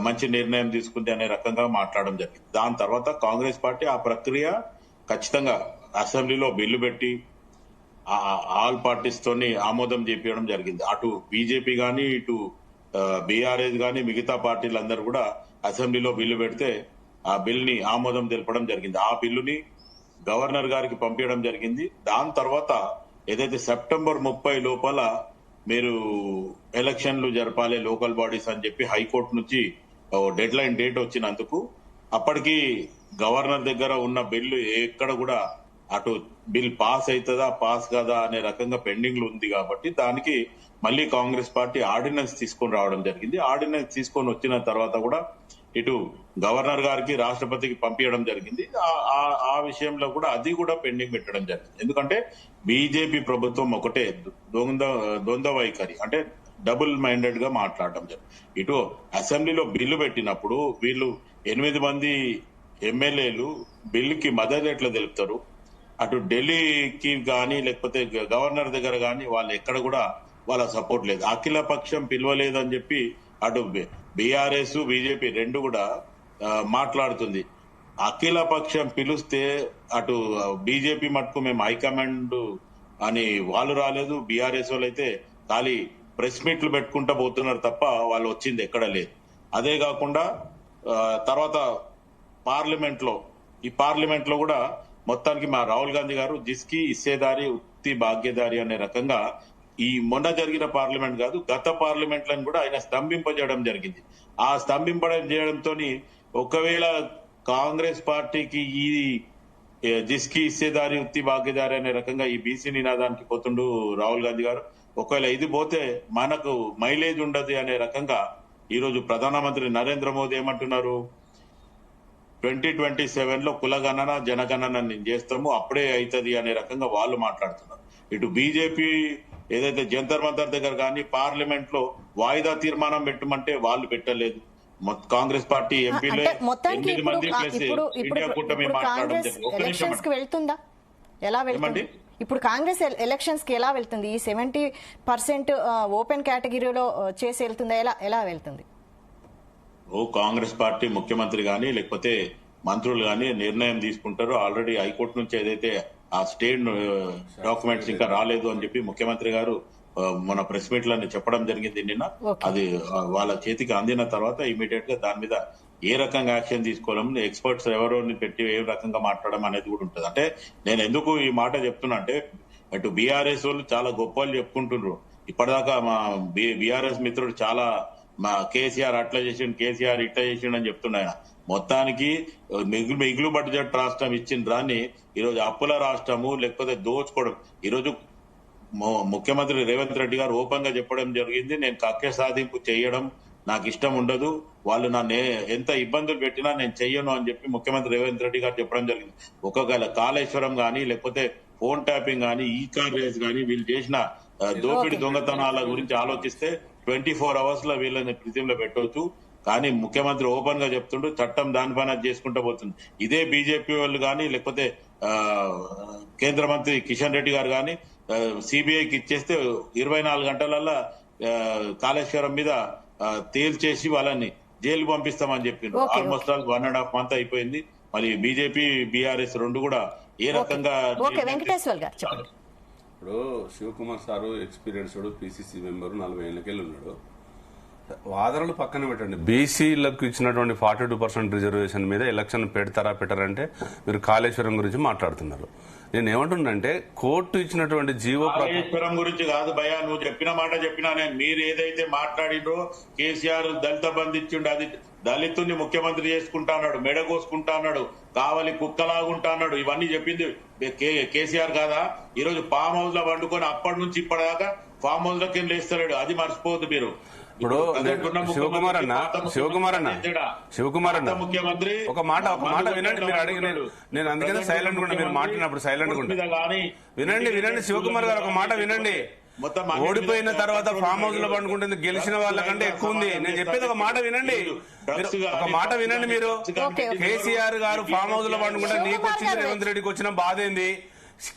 మంచి నిర్ణయం తీసుకుంది అనే రకంగా మాట్లాడడం జరిగింది. దాని తర్వాత కాంగ్రెస్ పార్టీ ఆ ప్రక్రియ ఖచ్చితంగా అసెంబ్లీలో బిల్లు పెట్టి ఆల్ పార్టీస్ తోని ఆమోదం చేపించడం జరిగింది. అటు బీజేపీ గాని ఇటు బీఆర్ఎస్ గాని మిగతా పార్టీలందరూ కూడా అసెంబ్లీలో బిల్లు పెడితే ఆ బిల్ ని ఆమోదం తెలపడం జరిగింది. ఆ బిల్లుని గవర్నర్ గారికి పంపించడం జరిగింది. దాని తర్వాత ఏదైతే సెప్టెంబర్ 30 లోపల మీరు ఎలక్షన్లు జరపాలి లోకల్ బాడీస్ అని చెప్పి హైకోర్టు నుంచి డెడ్ లైన్ డేట్ వచ్చినందుకు అప్పటికి గవర్నర్ దగ్గర ఉన్న బిల్లు ఎక్కడ కూడా అటు బిల్ పాస్ అవుతుందా పాస్ కాదా అనే రకంగా పెండింగ్ ఉంది కాబట్టి దానికి మళ్ళీ కాంగ్రెస్ పార్టీ ఆర్డినెన్స్ తీసుకొని రావడం జరిగింది. ఆర్డినెన్స్ తీసుకొని వచ్చిన తర్వాత కూడా ఇటు గవర్నర్ గారికి రాష్ట్రపతికి పంపించడం జరిగింది. ఆ విషయంలో కూడా అది కూడా పెండింగ్ పెట్టడం జరిగింది. ఎందుకంటే బీజేపీ ప్రభుత్వం ఒకటే ద్వంద్వ వైఖరి అంటే డబుల్ మైండెడ్ గా మాట్లాడడం జరిగింది. ఇటు అసెంబ్లీలో బిల్లు పెట్టినప్పుడు వీళ్ళు 8 మంది ఎమ్మెల్యేలు బిల్లుకి మద్దతు ఎట్లా తెలుపుతారు, అటు ఢిల్లీకి గాని లేకపోతే గవర్నర్ దగ్గర గాని వాళ్ళు ఎక్కడ కూడా వాళ్ళ సపోర్ట్ లేదు. అఖిల పక్షం పిలవలేదని చెప్పి అటు బీఆర్ఎస్ బీజేపీ రెండు కూడా మాట్లాడుతుంది. అఖిల పక్షం పిలుస్తే అటు బీజేపీ మటుకు మేము హైకమాండ్ అని వాళ్ళు రాలేదు, బీఆర్ఎస్ వాళ్ళు అయితే ఖాళీ ప్రెస్ మీట్లు పెట్టుకుంటా పోతున్నారు తప్ప వాళ్ళు వచ్చింది ఎక్కడ లేదు. అదే కాకుండా తర్వాత పార్లమెంట్ లో కూడా మొత్తానికి మా రాహుల్ గాంధీ గారు జిస్కి ఇస్సేదారి ఉత్తి భాగ్యదారి అనే రకంగా ఈ మొన్న జరిగిన పార్లమెంట్ కాదు గత పార్లమెంట్ లను కూడా ఆయన స్తంభింపజేయడం జరిగింది. ఆ స్తంభింపడం చేయడంతో ఒకవేళ కాంగ్రెస్ పార్టీకి ఈ జిస్కి ఇస్సేదారి ఉత్తి భాగ్యదారి అనే రకంగా ఈ బీసీ నినాదానికి పోతుండు రాహుల్ గాంధీ గారు, ఒకవేళ ఇది పోతే మనకు మైలేజ్ ఉండదు అనే రకంగా ఈ రోజు ప్రధానమంత్రి నరేంద్ర మోదీ ఏమంటున్నారు, 2027 లో కులగణన జనగణన నేను చేస్తాము అప్పుడే అవుతుంది అనే రకంగా వాళ్ళు మాట్లాడుతున్నారు. ఇటు బీజేపీ ఏదైతే జంతర్ మంతర్ దగ్గర కానీ పార్లమెంట్ లో వాయిదా తీర్మానం పెట్టమంటే వాళ్ళు పెట్టలేదు. కాంగ్రెస్ పార్టీ ఎంపీలే 8 మంది ప్లస్ ఇండియా కూటమి మాట్లాడడం జరిగింది.
వెళ్తుందా ఎలా వెళ్తుంది ఇప్పుడు కాంగ్రెస్ ఎలక్షన్స్ కి ఎలా వెళ్తుంది? ఈ 70% ఓపెన్ కేటగిరీలో చేసి వెళ్తుందా, ఎలా వెళ్తుంది?
కాంగ్రెస్ పార్టీ ముఖ్యమంత్రి గాని లేకపోతే మంత్రులు గాని నిర్ణయం తీసుకుంటారు. ఆల్రెడీ హైకోర్టు నుంచి ఏదైతే ఆ స్టేట్ డాక్యుమెంట్స్ ఇంకా రాలేదు అని చెప్పి ముఖ్యమంత్రి గారు మన ప్రెస్ మీట్ లని చెప్పడం జరిగింది నిన్న. అది వాళ్ళ చేతికి అందిన తర్వాత ఇమీడియట్ గా దాని మీద ఏ రకంగా యాక్షన్ తీసుకోవాలని ఎక్స్పర్ట్స్ ఎవరోని పెట్టి ఏ రకంగా మాట్లాడడం అనేది కూడా ఉంటుంది. అంటే నేను ఎందుకు ఈ మాట చెప్తున్నా అంటే అటు బీఆర్ఎస్ వాళ్ళు చాలా గొప్ప వాళ్ళు చెప్పుకుంటున్నారు. ఇప్పటిదాకా మా బీఆర్ఎస్ మిత్రుడు చాలా మా కేసీఆర్ అట్లా చేసిండు కేసీఆర్ ఇట్లా చేసిండు అని చెప్తున్నాయన. మొత్తానికి మిగులు బడ్జెట్ రాష్ట్రం ఇచ్చిన దాన్ని ఈరోజు అప్పుల రాష్ట్రము లేకపోతే దోచుకోవడం. ఈరోజు ముఖ్యమంత్రి రేవంత్ రెడ్డి గారు ఓపెన్ గా చెప్పడం జరిగింది, నేను కక్ష సాధింపు చేయడం నాకు ఇష్టం ఉండదు, వాళ్ళు నన్ను ఎంత ఇబ్బందులు పెట్టినా నేను చెయ్యను అని చెప్పి ముఖ్యమంత్రి రేవంత్ రెడ్డి గారు చెప్పడం జరిగింది. ఒకవేళ కాళేశ్వరం గాని లేకపోతే ఫోన్ ట్యాపింగ్ గాని ఈ కార్ రేస్ గాని వీళ్ళు చేసిన దోపిడి దొంగతనాల గురించి ఆలోచిస్తే 24 hours లో వీళ్ళని ప్రిజంలో పెట్టవచ్చు. కానీ ముఖ్యమంత్రి ఓపెన్ గా చెప్తుంటూ చట్టం దాని పైన చేసుకుంటూ పోతుంది. ఇదే బీజేపీ వాళ్ళు గాని లేకపోతే కేంద్ర మంత్రి కిషన్ రెడ్డి గారు గాని సిబిఐకి ఇచ్చేస్తే 24 గంటలల్లా కాళేశ్వరం మీద తేల్చేసి వాళ్ళని జైలు పంపిస్తామని చెప్పిండ్రు. ఆల్మోస్ట్ ఆల్ 1.5 months అయిపోయింది. మరి బీజేపీ బీఆర్ఎస్ రెండు కూడా ఏ రకంగా
ఇప్పుడు Shivakumar sir experienced PCC member 40 ఏళ్ళకెళ్ళి ఉన్నాడు. వాదనలు పక్కన పెట్టండి, బీసీలకు ఇచ్చినటువంటి 42% రిజర్వేషన్ మీద ఎలక్షన్ పెడతారా పెట్టారంటే మీరు కాళేశ్వరం గురించి మాట్లాడుతున్నారు. నేను ఏమంటున్నానంటే కోర్టు ఇచ్చినటువంటి జీవో
కాళేశ్వరం గురించి కాదు భయ్యా, నువ్వు చెప్పిన మాట చెప్పినా నేను. మీరు ఏదైతే మాట్లాడిండ్రో కేసీఆర్ దళిత బంధు ఇచ్చిండు, అది దళితుని ముఖ్యమంత్రి చేసుకుంటా అన్నాడు, మెడగోసుకుంటా అన్నాడు, కావలి కుక్కలాగుంటా అన్నాడు, ఇవన్నీ చెప్పింది కేసీఆర్ కాదా? ఈ రోజు ఫామ్ హౌస్ లో వండుకొని అప్పటి నుంచి ఇప్పటిదాకా ఫామ్ హౌస్ లోకి లేస్తలేడు, అది మర్చిపోవద్దు మీరు.
ఇప్పుడు శివకుమార్ అన్న
ముఖ్యమంత్రి
ఒక మాట వినండి. మీరు అడిగి నేను అందుకనే సైలెంట్ కూడా, మీరు మాట్లాడినప్పుడు సైలెంట్ కూడా వినండి. శివకుమార్ గారు ఒక మాట వినండి. ఓడిపోయిన తర్వాత ఫామ్ హౌస్ లో పండుకుంటుంది గెలిచిన వాళ్ళకంటే ఎక్కువ ఉంది. నేను చెప్పేది ఒక మాట వినండి. ఒక మాట వినండి. మీరు కేసీఆర్ గారు ఫామ్ హౌస్ లో పండుకుంటే నీకు వచ్చింది, రేవంత్ రెడ్డికి వచ్చిన బాధ ఏంది?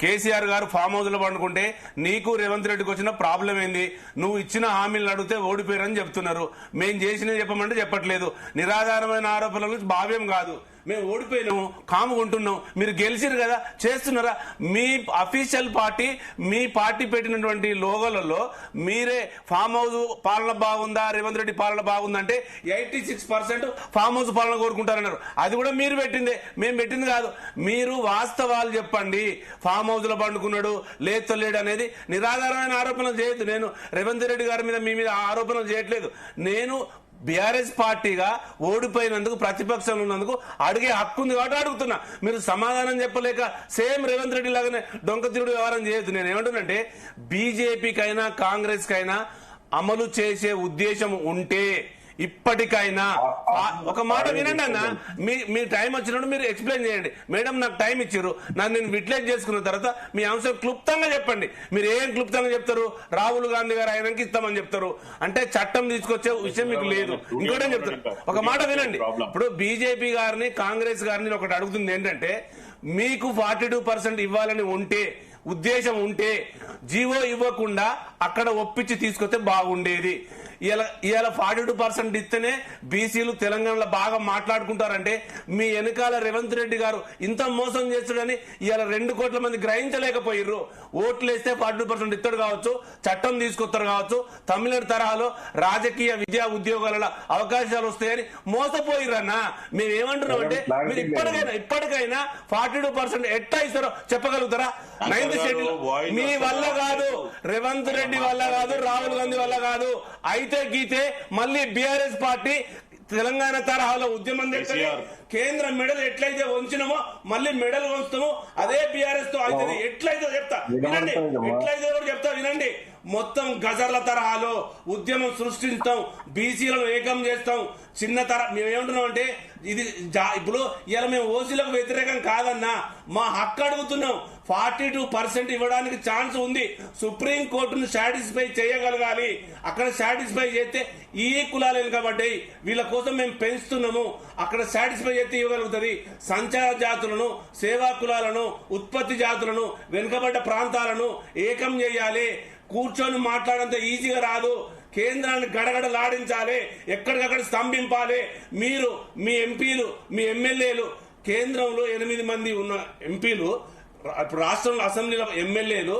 కేసీఆర్ గారు ఫామ్ హౌస్ లో పండుకుంటే నీకు రేవంత్ రెడ్డికి వచ్చిన ప్రాబ్లం ఏంది? నువ్వు ఇచ్చిన హామీలను అడిగితే ఓడిపోయారని చెప్తున్నారు. మేం చేసినవి చెప్పమంటే చెప్పట్లేదు. నిరాధారమైన ఆరోపణల నుంచి భావ్యం కాదు. మేము ఓడిపోయినాము, కాముకుంటున్నాం. మీరు గెలిచిరు కదా, చేస్తున్నారా? మీ అఫీషియల్ పార్టీ, మీ పార్టీ పెట్టినటువంటి లోగోలలో మీరే ఫామ్ హౌస్ పాలన బాగుందా, రేవంత్ రెడ్డి పాలన బాగుందంటే 86% ఫామ్ హౌస్ పాలన కోరుకుంటారన్నారు. అది కూడా మీరు పెట్టిందే, మేము పెట్టింది కాదు. మీరు వాస్తవాలు చెప్పండి. ఫామ్ హౌస్ లో పండుకున్నాడు, లేడు అనేది నిరాధారమైన ఆరోపణలు చేయొద్దు. నేను రేవంత్ రెడ్డి గారి మీద, మీ మీద ఆరోపణలు చేయట్లేదు. నేను బీఆర్ఎస్ పార్టీగా ఓడిపోయినందుకు, ప్రతిపక్షంలో ఉన్నందుకు అడిగే హక్కు ఉంది కాబట్టి అడుగుతున్నా. మీరు సమాధానం చెప్పలేక సేమ్ రేవంత్ రెడ్డి లాగానే డొంకతిరుడు వ్యవహారం చేయొద్దు. నేను ఏమంటున్నానంటే, బీజేపీకైనా కాంగ్రెస్ కైనా అమలు చేసే ఉద్దేశం ఉంటే ఇప్పటికైనా ఒక మాట వినండి అన్న. మీ టైం వచ్చినప్పుడు మీరు ఎక్స్ప్లెయిన్ చేయండి. మేడం నాకు టైం ఇచ్చారు, నేను విట్లైజ్ చేసుకున్న తర్వాత మీ అంశం క్లుప్తంగా చెప్పండి. మీరు ఏం క్లుప్తంగా చెప్తారు? రాహుల్ గాంధీ గారు ఆయనకి ఇస్తామని చెప్తారు. అంటే చట్టం తీసుకొచ్చే విషయం మీకు లేదు. ఇంకోటి చెప్తారు, ఒక మాట వినండి. ఇప్పుడు బీజేపీ గారిని, కాంగ్రెస్ గారిని ఒకటి అడుగుతుంది ఏంటంటే, మీకు 42% ఇవ్వాలని ఉంటే, ఉద్దేశం ఉంటే జీవో ఇవ్వకుండా అక్కడ ఒప్పించి తీసుకొస్తే బాగుండేది. ఇవాళ 42% ఇస్తేనే బీసీలు తెలంగాణలో బాగా మాట్లాడుకుంటారంటే, మీ వెనకాల రేవంత్ రెడ్డి గారు ఇంత మోసం చేస్తాడని ఇవాళ 2 కోట్ల మంది గ్రహించలేకపోయిర్రు. ఓట్లు వేస్తే 42% ఇస్తాడు కావచ్చు, చట్టం తీసుకొస్తారు కావచ్చు, తమిళనాడు తరహాలో రాజకీయ, విద్యా, ఉద్యోగాల అవకాశాలు వస్తాయని మోసపోయిర్రన్నా. మేమేమంటున్నాం అంటే, మీరు ఇప్పటికైనా 42% ఎట్టా ఇస్తారో చెప్పగలుగుతారా? 9th షెడ్యూల్ మీ వల్ల కాదు, రేవంత్ రెడ్డి వల్ల కాదు, రాహుల్ గాంధీ వల్ల కాదు. అయితే గీతే మళ్ళీ బీఆర్ఎస్ పార్టీ తెలంగాణ తరహాలో ఉద్యమం చేస్తే కేంద్ర మెడల్ ఎట్లయితే వంచినమో మళ్ళీ మెడల్ వంచుతాము. అదే బీఆర్ఎస్ తో అయితే ఎట్లయితే చెప్తా వినండి, ఎట్లయితే కూడా చెప్తా వినండి. మొత్తం గజర్ల తరహాలో ఉద్యమం సృష్టిస్తాం, బీసీలను ఏకం చేస్తాం. చిన్న మేమేమంటున్నాం అంటే, ఇది ఇప్పుడు ఇలా మేము ఓసీలకు వ్యతిరేకం కాదన్నా, మా హక్కు అడుగుతున్నాం. 42% ఇవ్వడానికి ఛాన్స్ ఉంది. సుప్రీం కోర్టును సాటిస్ఫై చేయగలగాలి. అక్కడ సాటిస్ఫై చేస్తే ఈ కులాలు కాబట్టి వీళ్ళ కోసం మేము పెంచుతున్నాము, అక్కడ సాటిస్ఫై చేస్తే ఇవ్వగలుగుతుంది. సంచార జాతులను, సేవా కులాలను, ఉత్పత్తి జాతులను, వెనుకబడ్డ ప్రాంతాలను ఏకం చేయాలి. కూర్చొని మాట్లాడంత ఈజీగా రాదు. కేంద్రాన్ని గడగడలాడించాలి, ఎక్కడికక్కడ స్తంభింపాలి. మీరు, మీ ఎంపీలు, మీ ఎమ్మెల్యేలు, కేంద్రంలో 8 మంది ఉన్న ఎంపీలు, ఇప్పుడు రాష్ట్రంలో అసెంబ్లీలో ఎమ్మెల్యేలు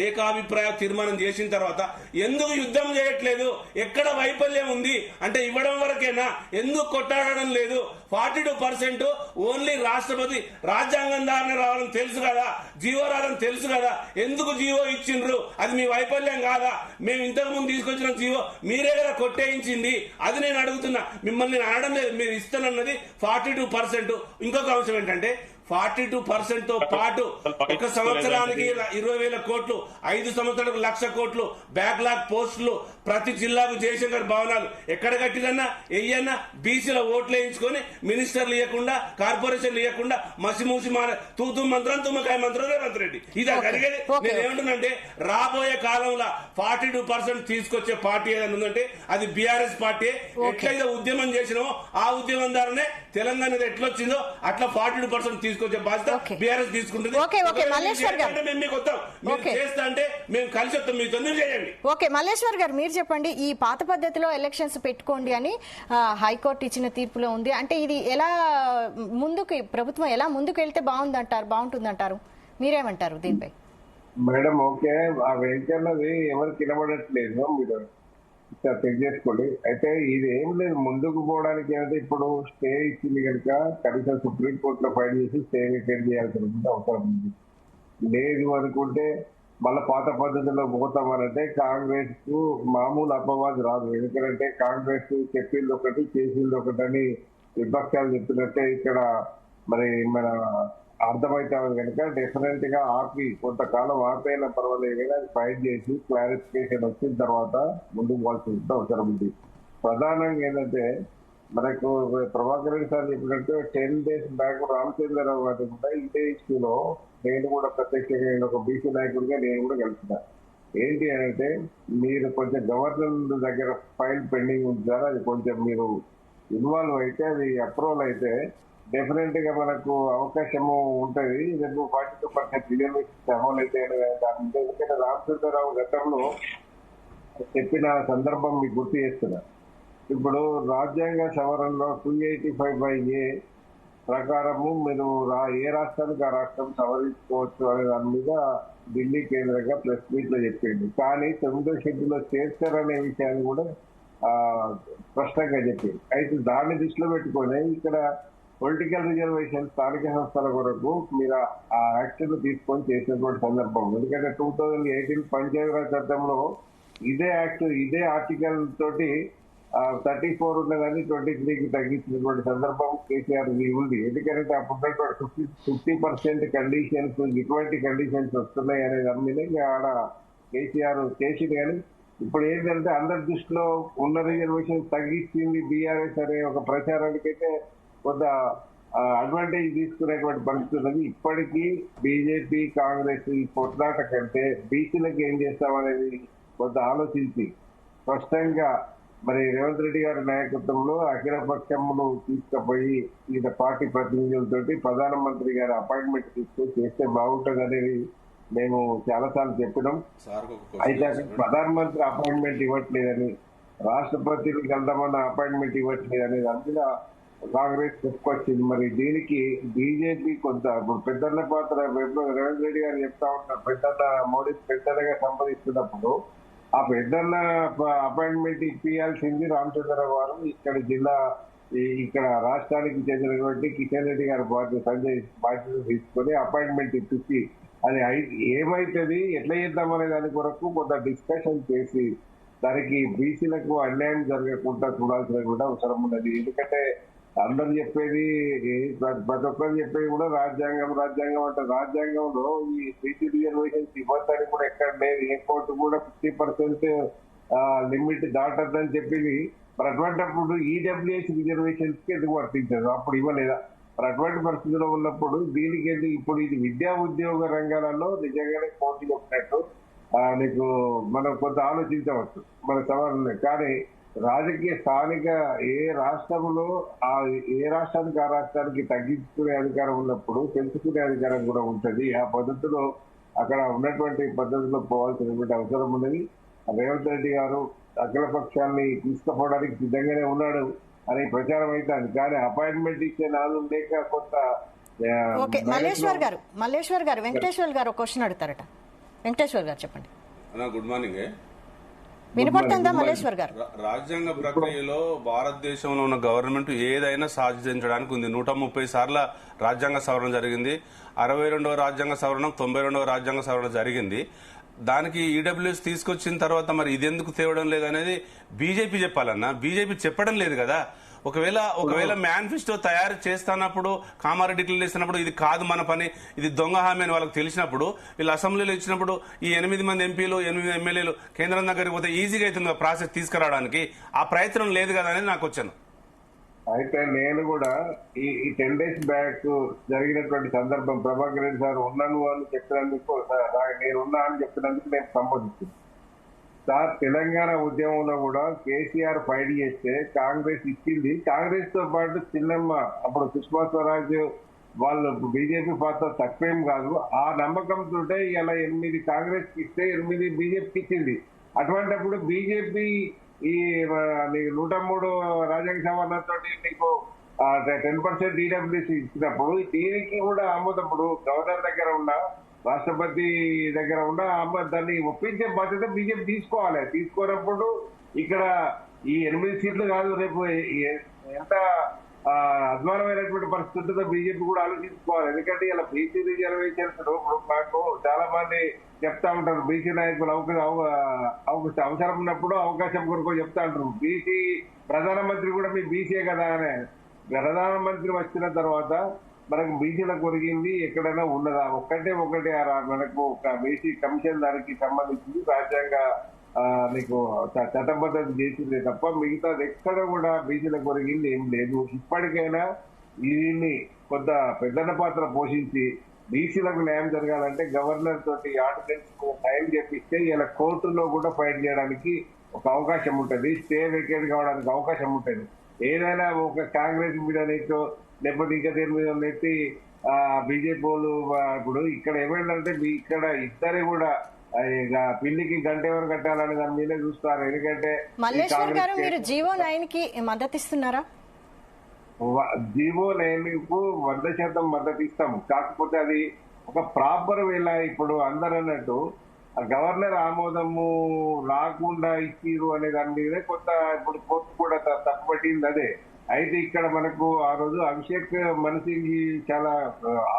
ఏకాభిప్రాయ తీర్మానం చేసిన తర్వాత ఎందుకు యుద్ధం చేయట్లేదు? ఎక్కడ వైఫల్యం ఉంది అంటే ఇవ్వడం వరకేనా? ఎందుకు కొట్టాడడం లేదు? 42% ఓన్లీ రాష్ట్రపతి రాజ్యాంగం ద్వారా రావాలని తెలుసు కదా, జీవో రావాలని తెలుసు కదా, ఎందుకు జీవో ఇచ్చిండ్రు? అది మీ వైఫల్యం కాదా? మేము ఇంతకు ముందు తీసుకొచ్చిన జీవో మీరే కదా కొట్టేయించింది. అది నేను అడుగుతున్నా, మిమ్మల్ని నేను అనడం లేదు. మీరు ఇస్తానన్నది 42%. ఇంకొక అంశం ఏంటంటే, 42% తో పాటు ఒక సంవత్సరానికి 20,000 కోట్లు, 5 సంవత్సరాలకు 1,00,000 కోట్లు, బ్యాక్లాగ్ పోస్టులు, ప్రతి జిల్లాకు జయశంకర్ భవనాలు ఎక్కడ కట్టిరన్నా ఎయ్యన్నా బీసీల ఓట్లు వేయించుకొని మినిస్టర్లు ఇవ్వకుండా, కార్పొరేషన్లు ఇవ్వకుండా మసిమూసి తూతూ మంత్రం, తుమ్మకాయ మంత్రం రేవంత్ రెడ్డి. ఇది కలిగేది. నేను ఏమంటున్నానంటే, రాబోయే కాలంలో 42% తీసుకొచ్చే పార్టీ ఏదైనా ఉందంటే అది బీఆర్ఎస్ పార్టీ. ఎట్లయితే ఉద్యమం చేసినామో ఆ ఉద్యమం ద్వారానే తెలంగాణ ఎట్లొచ్చిందో అట్లా 42% తీసుకొచ్చే బాధ్యత బీఆర్ఎస్ తీసుకుంటుంది. చేస్తా అంటే మేము కలిసి వస్తాం, మీతో చేయండి.
ఓకే మల్లేశ్వర్ గారు, మీరు చెప్పండి. ఈ పాత పద్ధతిలో ఎలక్షన్స్ పెట్టుకోండి అని హైకోర్టు ఇచ్చిన తీర్పులో ఉంది. అంటే ఇది ఎలా ముందుకు, ప్రభుత్వం ఎలా ముందుకు వెళ్తే బాగుంటుందంటారు? మీరేమంటారు దీనిపై?
మేడం ఓకే, ఆ వెంకన్నది ఎవరికి వినబడట్లేదు, మీరు చెక్ చేసుకోండి. అయితే ఇది ఏం లేదు, ముందుకు పోవడానికి ఏంటంటే ఇప్పుడు స్టే ఇచ్చింది కనుక కనీసం సుప్రీంకోర్టులో ఫైల్ చేసి స్టే వేకేట్ చేయాల్సిన అవసరం ఉంది. లేదు అనుకుంటే మళ్ళీ పాత పద్ధతిలో పోతామనంటే కాంగ్రెస్ కు మామూలు అపవాదు రాదు. ఎందుకంటే కాంగ్రెస్ చెప్పింది ఒకటి, చేసింది ఒకటి అని విపక్షాలు చెప్పినట్టే ఇక్కడ మరి మన అర్థమవుతావు కనుక డెఫినెట్ గా ఆపి కొంతకాలం ఆపైనా పర్వాలేదు కానీ అది ఫైట్ చేసి క్లారిఫికేషన్ వచ్చిన తర్వాత ముందుకు పోవాల్సిన అవసరం ఉంది. ప్రధానంగా ఏంటంటే మనకు ప్రభాకర్ రెడ్డి సార్ చెప్పినట్టు 10 days బ్యాక్ రామచంద్రరావు గారి కూడా ఇదే ఇష్యూలో నేను కూడా ప్రత్యక్షంగా నేను ఒక బీసీ నాయకుడిగా నేను కూడా కలిసిన. ఏంటి అంటే మీరు కొంచెం గవర్నర్ దగ్గర ఫైల్ పెండింగ్ ఉంచారు, అది కొంచెం మీరు ఇన్వాల్వ్ అయితే అది అప్రూవల్ అయితే డెఫినెట్ గా మనకు అవకాశము ఉంటది. రేపు 42% రిజర్వేషన్ అమలు అయితే దాని మీద ఎందుకంటే రామచంద్రరావు గతంలో చెప్పిన సందర్భం మీకు గుర్తు చేస్తున్నా. ఇప్పుడు రాజ్యాంగ సవరణలో 285(a) ప్రకారము మీరు ఏ రాష్ట్రానికి ఆ రాష్ట్రం సవరించుకోవచ్చు అనే దాని మీద ఢిల్లీ కేంద్రంగా ప్రెస్ మీట్ లో చెప్పింది. కానీ 9వ షెడ్యూల్లో చేర్చారనే విషయాన్ని కూడా స్పష్టంగా చెప్పింది. అయితే దాన్ని దృష్టిలో పెట్టుకొని ఇక్కడ పొలిటికల్ రిజర్వేషన్ స్థానిక సంస్థల కొరకు మీరు ఆ యాక్షన్ తీసుకొని చేసినటువంటి సందర్భం. ఎందుకంటే 2018 పంచాయతీరాజ్ చట్టంలో ఇదే యాక్ట్ ఇదే ఆర్టికల్ తోటి 34 ఉన్నదని 23కి తగ్గించినటువంటి సందర్భం కేసీఆర్ ఉంది. ఎందుకంటే అప్పుడు 50% కండిషన్స్ ఇటువంటి కండిషన్స్ వస్తున్నాయి అనే దాని మీద ఆడ కేసీఆర్ చేసింది. కానీ ఇప్పుడు ఏంటంటే అందరి దృష్టిలో ఉన్న రిజర్వేషన్ తగ్గించింది బీఆర్ఎస్ అనే ఒక ప్రచారానికైతే కొంత అడ్వాంటేజ్ తీసుకునేటువంటి పరిస్థితి ఉన్నది. ఇప్పటికీ బీజేపీ కాంగ్రెస్ ఈ కొట్లాట కంటే బీసీలకు ఏం చేస్తామనేది కొంత ఆలోచించి స్పష్టంగా మరి రేవంత్ రెడ్డి గారి నాయకత్వంలో అఖిల పక్షములు తీసుకుపోయి వివిధ పార్టీ ప్రతినిధులతోటి ప్రధానమంత్రి గారి అపాయింట్మెంట్ తీసుకొని చేస్తే బాగుంటుంది అనేది మేము చాలాసార్లు చెప్పినాం. అయితే ప్రధానమంత్రి అపాయింట్మెంట్ ఇవ్వట్లేదని, రాష్ట్రపతిని కలదమన్న అపాయింట్మెంట్ ఇవ్వట్లేదని అందులో కాంగ్రెస్ చెప్పుకొచ్చింది. మరి దీనికి బీజేపీ కొంత ఇప్పుడు పెద్దన్న పాత్ర రేవంత్ రెడ్డి గారు చెప్తా ఉంటారు, పెద్దన్న మోడీ పెద్దన్నగా సంపాదిస్తున్నప్పుడు ఆ పెద్దన్న అపాయింట్మెంట్ ఇప్పించాల్సింది రామచంద్రరావు గారు. ఇక్కడ జిల్లా ఇక్కడ రాష్ట్రానికి చెందినటువంటి కిషన్ రెడ్డి గారు సంజయ్ బాధ్యత తీసుకొని అపాయింట్మెంట్ ఇప్పించి అది ఏమైతుంది ఎట్లా చేద్దామనే దాని కొరకు కొంత డిస్కషన్ చేసి దానికి బీసీలకు అన్యాయం జరగకుండా చూడాల్సిన కూడా అవసరం ఉన్నది. ఎందుకంటే అందరు చెప్పేది ప్రతి ఒక్కరు చెప్పేది కూడా రాజ్యాంగం రాజ్యాంగం అంటే రాజ్యాంగంలో ఈ బీసీ రిజర్వేషన్స్ ఇవ్వద్దని కూడా ఎక్కడ లేదు. ఏ కోర్టు కూడా 50% లిమిట్ దాటద్దని చెప్పింది. మరి అటువంటిప్పుడు ఈడబ్ల్యూఎస్ రిజర్వేషన్స్ కి ఎందుకు వర్తించదు, అప్పుడు ఇవ్వలేదా? మరి అటువంటి పరిస్థితిలో ఉన్నప్పుడు దీనికి ఇప్పుడు ఇది విద్యా ఉద్యోగ రంగాలలో నిజంగానే కోర్టు చెప్పినట్టు నీకు మనం కొంత ఆలోచించవచ్చు మన సవాళ్ళు. కానీ రాజకీయ స్థానిక ఏ రాష్ట్రంలో ఏ రాష్ట్రానికి ఆ రాష్ట్రానికి తగ్గించుకునే అధికారం ఉన్నప్పుడు పెంచుకునే అధికారం కూడా ఉంటుంది. ఆ పద్ధతిలో అక్కడ ఉన్నటువంటి పద్ధతిలో పోవాల్సినటువంటి అవసరం ఉన్నది. రేవంత్ రెడ్డి గారు అఖిల పక్షాన్ని తీసుకుపోవడానికి సిద్ధంగానే ఉన్నాడు అని ప్రచారం అవుతుంది. కానీ అపాయింట్మెంట్ ఇచ్చే నాలుగు లేక కొంత
మల్లేశ్వర్ గారు వెంకటేశ్వర్ గారు క్వశ్చన్ అడుగుతారట. వెంకటేశ్వర్ గారు చెప్పండి.
Good morning.
వినపడుతుందా మల్లేశ్వర్ గారు?
రాజ్యాంగ ప్రక్రియలో భారతదేశంలో ఉన్న గవర్నమెంట్ ఏదైనా సాధించడానికి ఉంది. 130 సార్ల రాజ్యాంగ సవరణ జరిగింది. 62వ రాజ్యాంగ సవరణ, 92వ రాజ్యాంగ సవరణ జరిగింది. దానికి ఈడబ్ల్యూఎస్ తీసుకొచ్చిన తర్వాత మరి ఇది ఎందుకు తేవడం లేదనేది బీజేపీ చెప్పాలన్నా, బీజేపీ చెప్పడం లేదు కదా. ఒకవేళ మేనిఫెస్టో తయారు చేస్తున్నప్పుడు కామారెడ్డి డిక్లరేషన్ ఇది కాదు మన పని, ఇది దొంగ హామీ అని వాళ్ళకి తెలిసినప్పుడు వీళ్ళు అసెంబ్లీలో ఇచ్చినప్పుడు ఈ 8 మంది ఎంపీలు 8 ఎమ్మెల్యేలు కేంద్రం దగ్గరికి పోతే ఈజీగా అవుతుంది ప్రాసెస్ తీసుకురావడానికి. ఆ ప్రయత్నం లేదు కదా అనేది నాకు వచ్చాను.
అయితే నేను కూడా ఈ 10 days బ్యాక్ జరిగినటువంటి సందర్భం ప్రభాకర్ రెడ్డి సార్ ఉన్నాను అని చెప్పినందుకు నేనున్నా అని చెప్పినందుకు నేను సంబోధిస్తున్నాను సార్. తెలంగాణ ఉద్యమంలో కూడా కేసీఆర్ ఫైట్ చేస్తే కాంగ్రెస్ ఇచ్చింది. కాంగ్రెస్ తో పాటు చిన్నమ్మ అప్పుడు సుష్మా స్వరాజ్ వాళ్ళు బీజేపీ పాత్ర తక్కువేం కాదు. ఆ నమ్మకంతో ఇలా 8 కాంగ్రెస్ కి ఇస్తే 8 బీజేపీకి ఇచ్చింది. అటువంటిప్పుడు బీజేపీ ఈ 103 రాజ్యాంగ సవరణతో నీకు 10% ఈడబ్ల్యూసీ ఇచ్చినప్పుడు దీనికి కూడా ఆమోదప్పుడు గవర్నర్ దగ్గర ఉన్న రాష్ట్రపతి దగ్గర ఉన్న దాన్ని ఒప్పించే బాధ్యత బీజేపీ తీసుకోవాలి. తీసుకోనప్పుడు ఇక్కడ ఈ 8 సీట్లు కాదు, రేపు ఎంత అధ్వానమైనటువంటి పరిస్థితి ఉంటుందో బీజేపీ కూడా ఆలోచించుకోవాలి. ఎందుకంటే ఇలా బీసీ రిజర్వేషన్స్ నాకు చాలా మంది చెప్తా ఉంటారు, బీసీ నాయకులు అవసరం ఉన్నప్పుడు అవకాశం కొరకు చెప్తా ఉంటారు. బీసీ ప్రధానమంత్రి కూడా మీ బీసీఏ కదా అని. ప్రధానమంత్రి వచ్చిన తర్వాత మనకు బీసీలకు ఒరిగింది ఎక్కడైనా ఉన్నదా? ఒకటి మనకు ఒక బీసీ కమిషన్ దానికి సంబంధించింది రాజ్యాంగ నీకు చట్టబద్ధత చేసిందే తప్ప మిగతాది ఎక్కడ కూడా బీసీలకు ఒరిగింది ఏం లేదు. ఇప్పటికైనా దీన్ని కొంత పెద్దన్న పాత్ర పోషించి బీసీలకు న్యాయం జరగాలంటే గవర్నర్ తోటి ఆర్డినెన్స్ టైం చేపిస్తే ఇలా కోర్టులో కూడా ఫైట్ చేయడానికి ఒక అవకాశం ఉంటుంది, స్టే వేకేట్ కావడానికి అవకాశం ఉంటుంది. ఏదైనా ఒక కాంగ్రెస్ మీద నెట్టో లేకపోతే ఇంకా దేని మీద నెట్టి బీజేపీ వాళ్ళు ఇప్పుడు ఇక్కడ ఏమైందంటే ఇక్కడ ఇద్దరు కూడా పిల్లికి గంట ఎవరు కట్టాలని దాని మీదే చూస్తారు. ఎందుకంటే
మల్లేశ్వర్ గారు మీరు జీవో 9 కి మద్దతు ఇస్తున్నారా?
జీవో 9 కు 100% మద్దతు ఇస్తాం. కాకపోతే అది ఒక ప్రాపర్ వేళ ఇప్పుడు అందరు అన్నట్టు గవర్నర్ ఆమోదము రాకుండా ఇచ్చిరు అనే దాని మీదే కొంత ఇప్పుడు కోర్టు కూడా తప్పుపట్టింది అదే. అయితే ఇక్కడ మనకు ఆ రోజు అభిషేక్ మనసింగి చాలా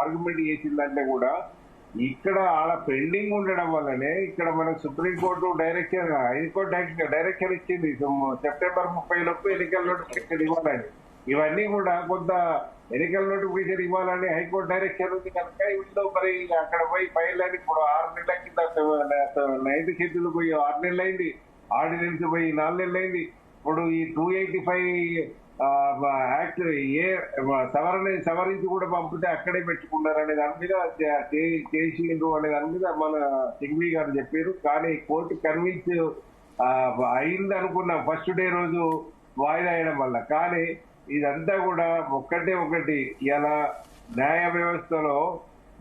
ఆర్గ్యుమెంట్ చేసిందంటే కూడా ఇక్కడ ఆడ పెండింగ్ ఉండడం వల్లనే ఇక్కడ మనకు సుప్రీంకోర్టు డైరెక్షన్ హైకోర్టు డైరెక్షన్ ఇచ్చింది సెప్టెంబర్ 30 లోపు ఎన్నికల నోటిఫికేషన్ ఇవ్వాలని. ఇవన్నీ కూడా కొంత ఎన్నికల నోటిఫికేషన్ ఇవ్వాలని హైకోర్టు డైరెక్షన్ ఉంది కనుక వీళ్ళు మరి అక్కడ పోయి ఫైల్ అని ఇప్పుడు 6 నెలల కింద 9th షెడ్యూల్ పోయి 6 నెలలు అయింది, ఆర్డినెన్స్ పోయి 4 నెలలు అయింది. ఇప్పుడు ఈ 285 యాక్ట్ సవరించి కూడా పంపితే అక్కడే పెట్టుకున్నారనే దాని మీద చేసిండ్రు అనే దాని మీద మన సింఘ్వి గారు చెప్పారు. కానీ కోర్టు కన్విన్స్ అయింది అనుకున్నాం ఫస్ట్ డే రోజు వాయిదా వేయడం వల్ల. కానీ ఇదంతా కూడా ఒకటి ఇలా న్యాయ వ్యవస్థలో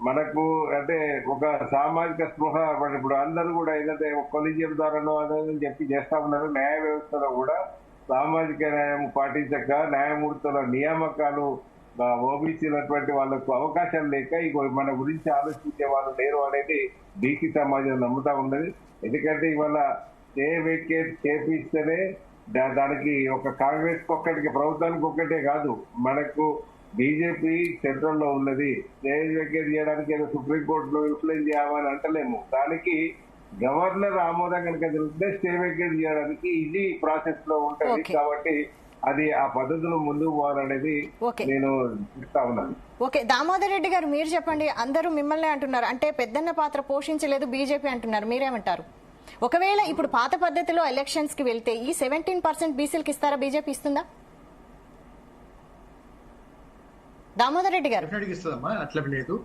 మనకు అంటే ఒక సామాజిక స్పృహ ఇప్పుడు అందరూ కూడా ఏదంటే కొలీజియం ద్వారానో అదని చెప్పి చేస్తా ఉన్నారు. న్యాయ వ్యవస్థలో కూడా సామాజిక న్యాయం పాటించక న్యాయమూర్తుల నియామకాలు ఓబీసీలటువంటి వాళ్ళకు అవకాశం లేక ఇక మన గురించి ఆలోచించే వాళ్ళు లేరు అనేది బీసీ సమాజం నమ్ముతా ఉన్నది. ఎందుకంటే ఇవాళ స్టే వేకేట్ చేపిస్తేనే దానికి ఒక కాంగ్రెస్ ఒక్కటికి ప్రభుత్వానికి ఒక్కటే కాదు, మనకు బీజేపీ సెంట్రల్ లో ఉన్నది. స్టే వేకేట్ చేయడానికి ఏదో సుప్రీంకోర్టులో ఇన్ఫ్లుయెన్స్ చేయాలని అంటలేము. దానికి గవర్నర్ ఆమోదం కనుక జరిగితే స్టే వేకేట్ చేయడానికి ఇది ప్రాసెస్ లో ఉంటుంది. కాబట్టి అది ఆ పద్ధతిలో ముందుకు పోవాలనేది నేను చెప్తా ఉన్నాను.
ఓకే, దామోదర్ రెడ్డి గారు మీరు చెప్పండి. అందరూ మిమ్మల్ని అంటున్నారు, అంటే పెద్దన్న పాత్ర పోషించలేదు బీజేపీ అంటున్నారు, మీరేమంటారు? ఒకవేళ ఇప్పుడు పాత పద్ధతిలో ఎలక్షన్స్ కి వెళ్తే ఈ 17% బీసీలకు ఇస్తారా? బీజేపీ ఇస్తుందా? దామోదర్ రెడ్డి గారు
ఇస్తుందమ్మా, అట్లా లేదు.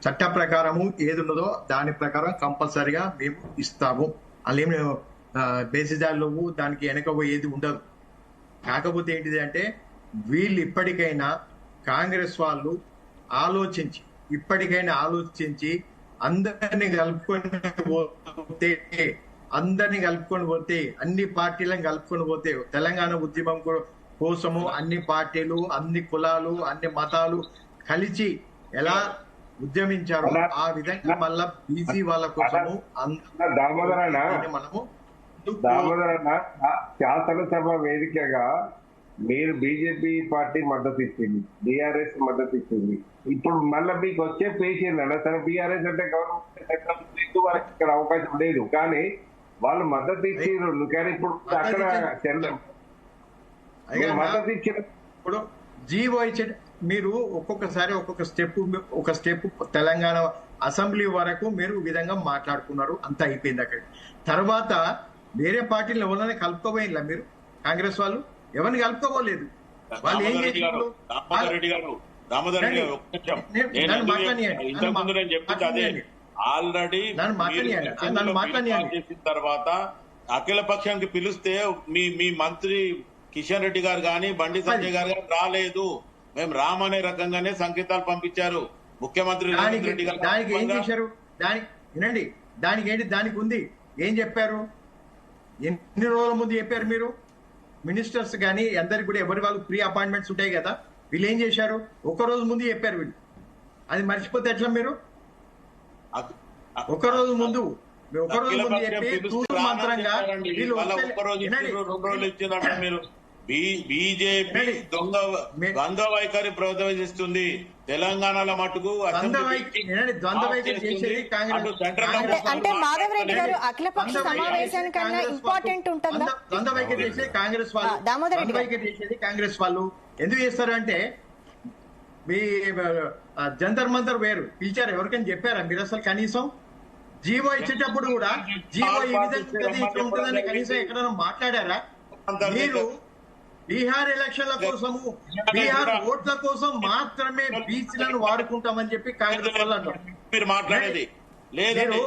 చట్ట ప్రకారము ఏది ఉన్నదో దాని ప్రకారం కంపల్సరిగా మేము ఇస్తాము. అలా బేసిజాలు దానికి వెనకపోయేది ఉండదు. కాకపోతే ఏంటిది అంటే వీళ్ళు ఇప్పటికైనా కాంగ్రెస్ వాళ్ళు ఆలోచించి అందరినీ కలుపుకొని పోతే అన్ని పార్టీలను కలుపుకొని పోతే తెలంగాణ ఉద్యమం కోసము అన్ని పార్టీలు, అన్ని కులాలు, అన్ని మతాలు కలిసి ఎలా ఉద్యమించారు ఆ విధంగా మళ్ళా బీసీ వాళ్ళ కోసము మనము
శాసనసభ వేదికగా మీరు బీజేపీ పార్టీ మద్దతు ఇచ్చింది, బీఆర్ఎస్ మద్దతు ఇచ్చింది. ఇప్పుడు మళ్ళీ మీకు వచ్చే పేషెంట్ అన్న సరే బీఆర్ఎస్ అంటే గవర్నమెంట్ వాళ్ళకి ఇక్కడ అవకాశం లేదు, కానీ వాళ్ళు మద్దతు ఇచ్చారు. కానీ ఇప్పుడు అక్కడ మద్దతు ఇచ్చిన
ఇప్పుడు జీవో ఇచ్చే మీరు ఒక్కొక్కసారి ఒక స్టెప్ తెలంగాణ అసెంబ్లీ వరకు మీరు విధంగా మాట్లాడుకున్నారు, అంతా అయిపోయింది. అక్కడ తర్వాత వేరే పార్టీలు ఎవరైనా కలుపుకోబోయిలా? మీరు కాంగ్రెస్ వాళ్ళు ఎవరిని కలుపుకోబోలేదు. వాళ్ళు ఏం చేశారు?
ఆల్రెడీ చేసిన తర్వాత అఖిల పక్షానికి పిలిస్తే మీ మంత్రి కిషన్ రెడ్డి గారు గాని బండి సంజయ్ గారు గాని రాలేదు. మేము రామనే రకంగానే సంకేతాలు పంపించారు ముఖ్యమంత్రి రేవంత్ రెడ్డి గారు.
దానికి ఏం చేశారు? వినండి, దానికి ఏంటి, దానికి ఉంది. ఏం చెప్పారు? ఎన్ని రోజుల ముందు చెప్పారు మీరు? మినిస్టర్స్ కానీ అందరికి కూడా ఎవరి వాళ్ళు ప్రీ అపాయింట్మెంట్స్ ఉంటాయి కదా, వీళ్ళు ఏం చేశారు? ఒక రోజు ముందు చెప్పారు వీళ్ళు. అది మర్చిపోతే ఎట్లా? మీరు ఒక రోజు ముందు చెప్పి తూరు మంత్రంగా
మీరు బీజేపీ ద్వంద్వ వైఖరి ప్రదర్శిస్తుంది తెలంగాణలో మటుకు.
అంటే మాధవ్ రెడ్డి గారు అఖిలపక్ష సమావేశానికన్నా ఇంపార్టెంట్ ఉంటుందా?
ద్వంద్వ వైఖరి చేసేది కాంగ్రెస్ వాళ్ళు.
దామోదర్ రెడ్డి
వైఖరి చేసేది కాంగ్రెస్ వాళ్ళు. ఎందుకు చేస్తారు అంటే మీ జంతర్ మంతర్ వేరు పిలిచారు, ఎవరికైనా చెప్పారా మీరు అసలు? కనీసం జీవో ఇచ్చేటప్పుడు కూడా జీవో ఈ విధంగా ఉంటుందని కనీసం ఎక్కడైనా మాట్లాడారా? మీరు బీహార్ ఎలక్షన్ల కోసము, బీహార్ ఓట్ల కోసం మాత్రమే బీసీలను వాడుకుంటామని చెప్పి కాంగ్రెస్ వాళ్ళు అన్నారు.
మీరు మాట్లాడేది లేదండి,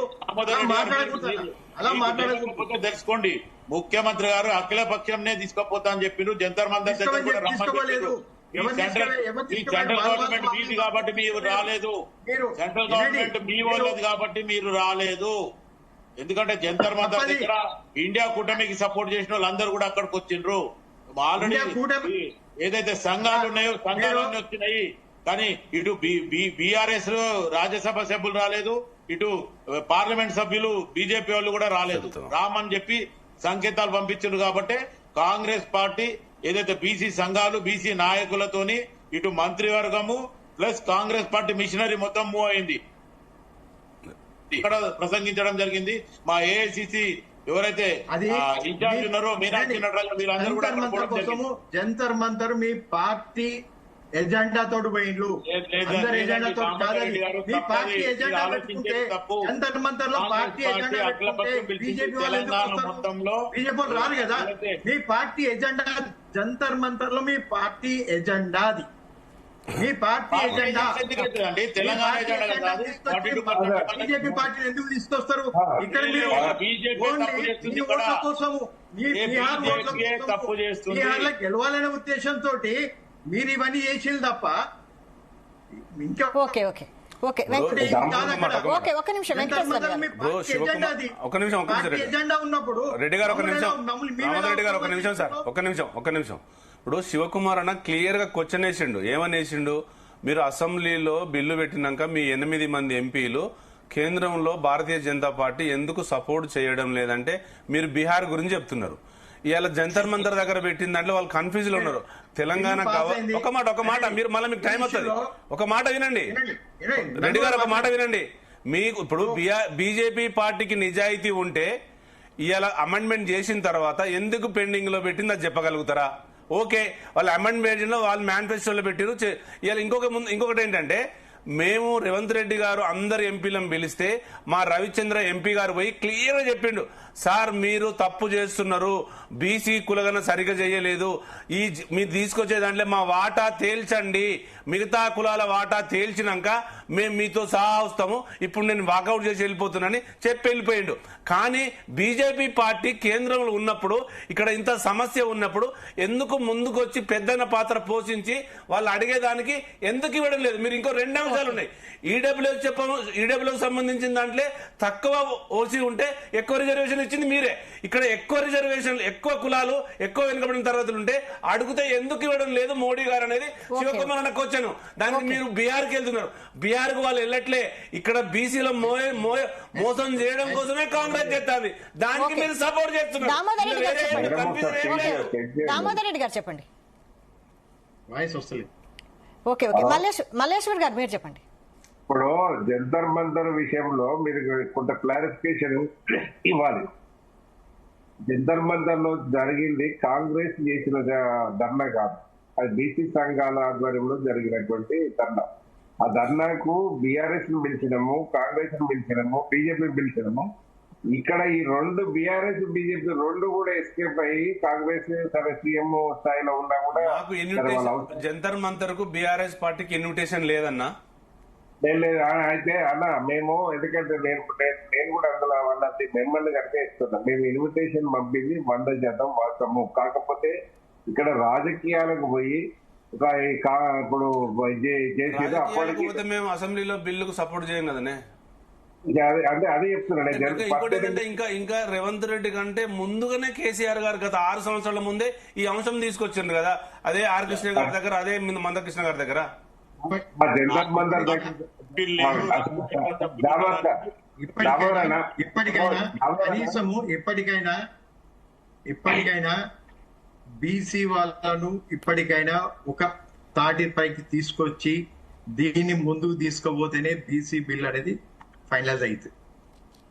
అలా మాట్లాడకపోతే
తెలుసుకోండి. ముఖ్యమంత్రి గారు అఖిల పక్షంనే తీసుకుపోతా అని చెప్పిన జంతర్ మంతర్ దగ్గర కూడా
తీసుకోలేదు.
సెంట్రల్ గవర్నమెంట్ మీది కాబట్టి మీరు రాలేదు, సెంట్రల్ గవర్నమెంట్ మీ వాళ్ళది కాబట్టి మీరు రాలేదు. ఎందుకంటే జంతర్ మంతర్ దగ్గర ఇండియా కూటమికి సపోర్ట్ చేసిన వాళ్ళందరూ కూడా అక్కడికి వచ్చిండ్రు. ఆల్రెడీ ఏదైతే సంఘాలు ఉన్నాయో సంఘాలన్నీ వచ్చినాయి, కానీ ఇటు బీఆర్ఎస్ రాజ్యసభ సభ్యులు రాలేదు, ఇటు పార్లమెంట్ సభ్యులు బీజేపీ వాళ్ళు కూడా రాలేదు. రామని చెప్పి సంకేతాలు పంపించారు. కాబట్టి కాంగ్రెస్ పార్టీ ఏదైతే బీసీ సంఘాలు బీసీ నాయకులతోని ఇటు మంత్రివర్గము ప్లస్ కాంగ్రెస్ పార్టీ మిషనరీ మొత్తం మూవ్ అయింది. ఇక్కడ ప్రసంగించడం జరిగింది. మా ఏఐసిసి ఎవరైతే ఇన్ఛార్జ్ ఉన్నారో మీనాక్షి నటరాజన్ వీళ్ళందరూ కూడా
జంతర్ మంతర్ మీ పార్టీ ఎజెండా తోడు పోయిండ్రు. అందరు ఎజెండా తోడు కాదని మీ పార్టీ ఎజెండా పెట్టుకుంటే జంతర్ మంతర్ లో పార్టీ ఎజెండా పెట్టుకుంటే బీజేపీ వాళ్ళు బీజేపీ వాళ్ళు రారు కదా. మీ పార్టీ ఎజెండా జంతర్ మంతర్ లో మీ పార్టీ ఎజెండా, అది మీ పార్టీ ఎజెండా. బీజేపీ పార్టీని ఎందుకు తీసుకొస్తారు? ఇక్కడ మీరు ఓన్లీ ఓట్ల కోసము, బీహార్లో గెలవాలనే ఉద్దేశంతో మీరు ఇవన్నీ చేసింది తప్ప ఇంకా
ఓకే ఓకే ఓకే ఒక నిమిషం
ఎజెండా ఉన్నప్పుడు
రెడ్డి గారు ఒక నిమిషం, రెడ్డి గారు ఒక నిమిషం సార్, ఒక నిమిషం. ఇప్పుడు శివకుమార్ అన్న క్లియర్ గా క్వశ్చన్ వేసిండు. ఏమని వేసిండు? మీరు అసెంబ్లీలో బిల్లు పెట్టినాక మీ 8 మంది ఎంపీలు కేంద్రంలో భారతీయ జనతా పార్టీ ఎందుకు సపోర్ట్ చేయడం లేదంటే మీరు బీహార్ గురించి చెప్తున్నారు. ఇవాళ జంతర్ మంతర్ దగ్గర పెట్టిన దాంట్లో వాళ్ళు కన్ఫ్యూజ్ లో ఉన్నారు. తెలంగాణ ఒక మాట మీరు మళ్ళీ మీకు టైం వస్తుంది. ఒక మాట వినండి రెడ్డి గారు, ఒక మాట వినండి. మీకు ఇప్పుడు బీజేపీ పార్టీకి నిజాయితీ ఉంటే ఇవాళ అమెండ్మెంట్ చేసిన తర్వాత ఎందుకు పెండింగ్ లో పెట్టింది అది చెప్పగలుగుతారా? ఓకే, వాళ్ళు అమెండ్మెంట్ లో వాళ్ళు మేనిఫెస్టోలో పెట్టారు. ఇవాళ ఇంకొకటి ఏంటంటే, మేము రేవంత్ రెడ్డి గారు అందరు ఎంపీలను పిలిస్తే మా రవిచంద్ర ఎంపీ గారు పోయి క్లియర్ గా చెప్పిండు, సార్ మీరు తప్పు చేస్తున్నారు, బీసీ కులగన సరిగా చేయలేదు, మీరు తీసుకొచ్చే దాంట్లో మా వాటా తేల్చండి, మిగతా కులాల వాటా తేల్చినాక మేము మీతో సహా వస్తాము, ఇప్పుడు నేను వాకౌట్ చేసి వెళ్ళిపోతున్నానని చెప్పి వెళ్ళిపోయిండు. కానీ బీజేపీ పార్టీ కేంద్రంలో ఉన్నప్పుడు, ఇక్కడ ఇంత సమస్య ఉన్నప్పుడు ఎందుకు ముందుకు వచ్చి పెద్దన్న పాత్ర పోషించి వాళ్ళు అడిగేదానికి ఎందుకు ఇవ్వడం లేదు? మీరు ఇంకో 2 అంశాలు ఉన్నాయి. ఈడబ్ల్యూకి సంబంధించిన దాంట్లో తక్కువ ఓసీ ఉంటే ఎక్కువ రిజర్వేషన్ ఇచ్చింది మీరే. ఇక్కడ ఎక్కువ రిజర్వేషన్లు, ఎక్కువ కులాలు, ఎక్కువ వెనుకబడిన తరగతులు ఉంటే అడిగితే ఎందుకు ఇవ్వడం లేదు మోడీ గారు అనేది శివకుమార్ అన్నకు వచ్చాను. దానికి మీరు బీహార్కి వెళ్తున్నారు. బీహార్ కు వాళ్ళు వెళ్ళట్లే. ఇక్కడ బీసీలో మోసం చేయడం కోసమే కాంగ్రెస్ చేస్తుంది. దానికి మీరు సపోర్ట్ చేస్తున్నారు.
దామోదర్ రెడ్డి గారు చెప్పండి.
వాయిస్ వస్తలేదు.
ఓకే మల్లేశ్వర్ గారు మీరు చెప్పండి.
ఇప్పుడు జంతర్ మంతర్ విషయంలో మీరు కొంత క్లారిఫికేషన్ ఇవ్వాలి. జంతర్ మంతర్ లో జరిగింది కాంగ్రెస్ చేసిన ధర్నా కాదు, అది బీసీ సంఘాల ఆధ్వర్యంలో జరిగినటువంటి ధర్నా. ఆ ధర్నాకు బీఆర్ఎస్ ను పిలిచినాము, కాంగ్రెస్ ను పిలిచినాము, బీజేపీ పిలిచినాము. ఇక్కడ ఈ 2 బీఆర్ఎస్ బీజేపీ 2 కూడా ఎస్కేప్ అయ్యి కాంగ్రెస్ సరే సీఎం స్థాయిలో ఉన్నా కూడా
జంతర్ మంతర్ కు బీఆర్ఎస్ పార్టీకి ఇన్విటేషన్ లేదన్నా.
లేదు అయితే అన్న మేము, ఎందుకంటే నేను కూడా అందులో వాళ్ళ మిమ్మల్ని కనుక ఇస్తున్నాం. మేము ఇన్విటేషన్ పంపింది 100% వాస్తవము. కాకపోతే ఇక్కడ రాజకీయాలకు పోయి ఇప్పుడు చేసేది అప్పటికి
మేము అసెంబ్లీలో బిల్లుకు సపోర్ట్ చేయం కదనే.
అంటే అదే చెప్తున్నాను.
ఇంకా రేవంత్ రెడ్డి కంటే ముందుగానే కేసీఆర్ గారు గత 6 సంవత్సరాల ముందే ఈ అంశం తీసుకొచ్చిండ్రు కదా. అదే ఆర్ కృష్ణ గారి దగ్గర, అదే మందకృష్ణ గారి దగ్గర.
ఇప్పటికైనా బీసీ వాళ్ళను ఇప్పటికైనా ఒక తాటిపైకి తీసుకొచ్చి దీన్ని ముందుకు తీసుకుపోతేనే బీసీ బిల్ అనేది ఫైనలైజ్ అవుతుంది.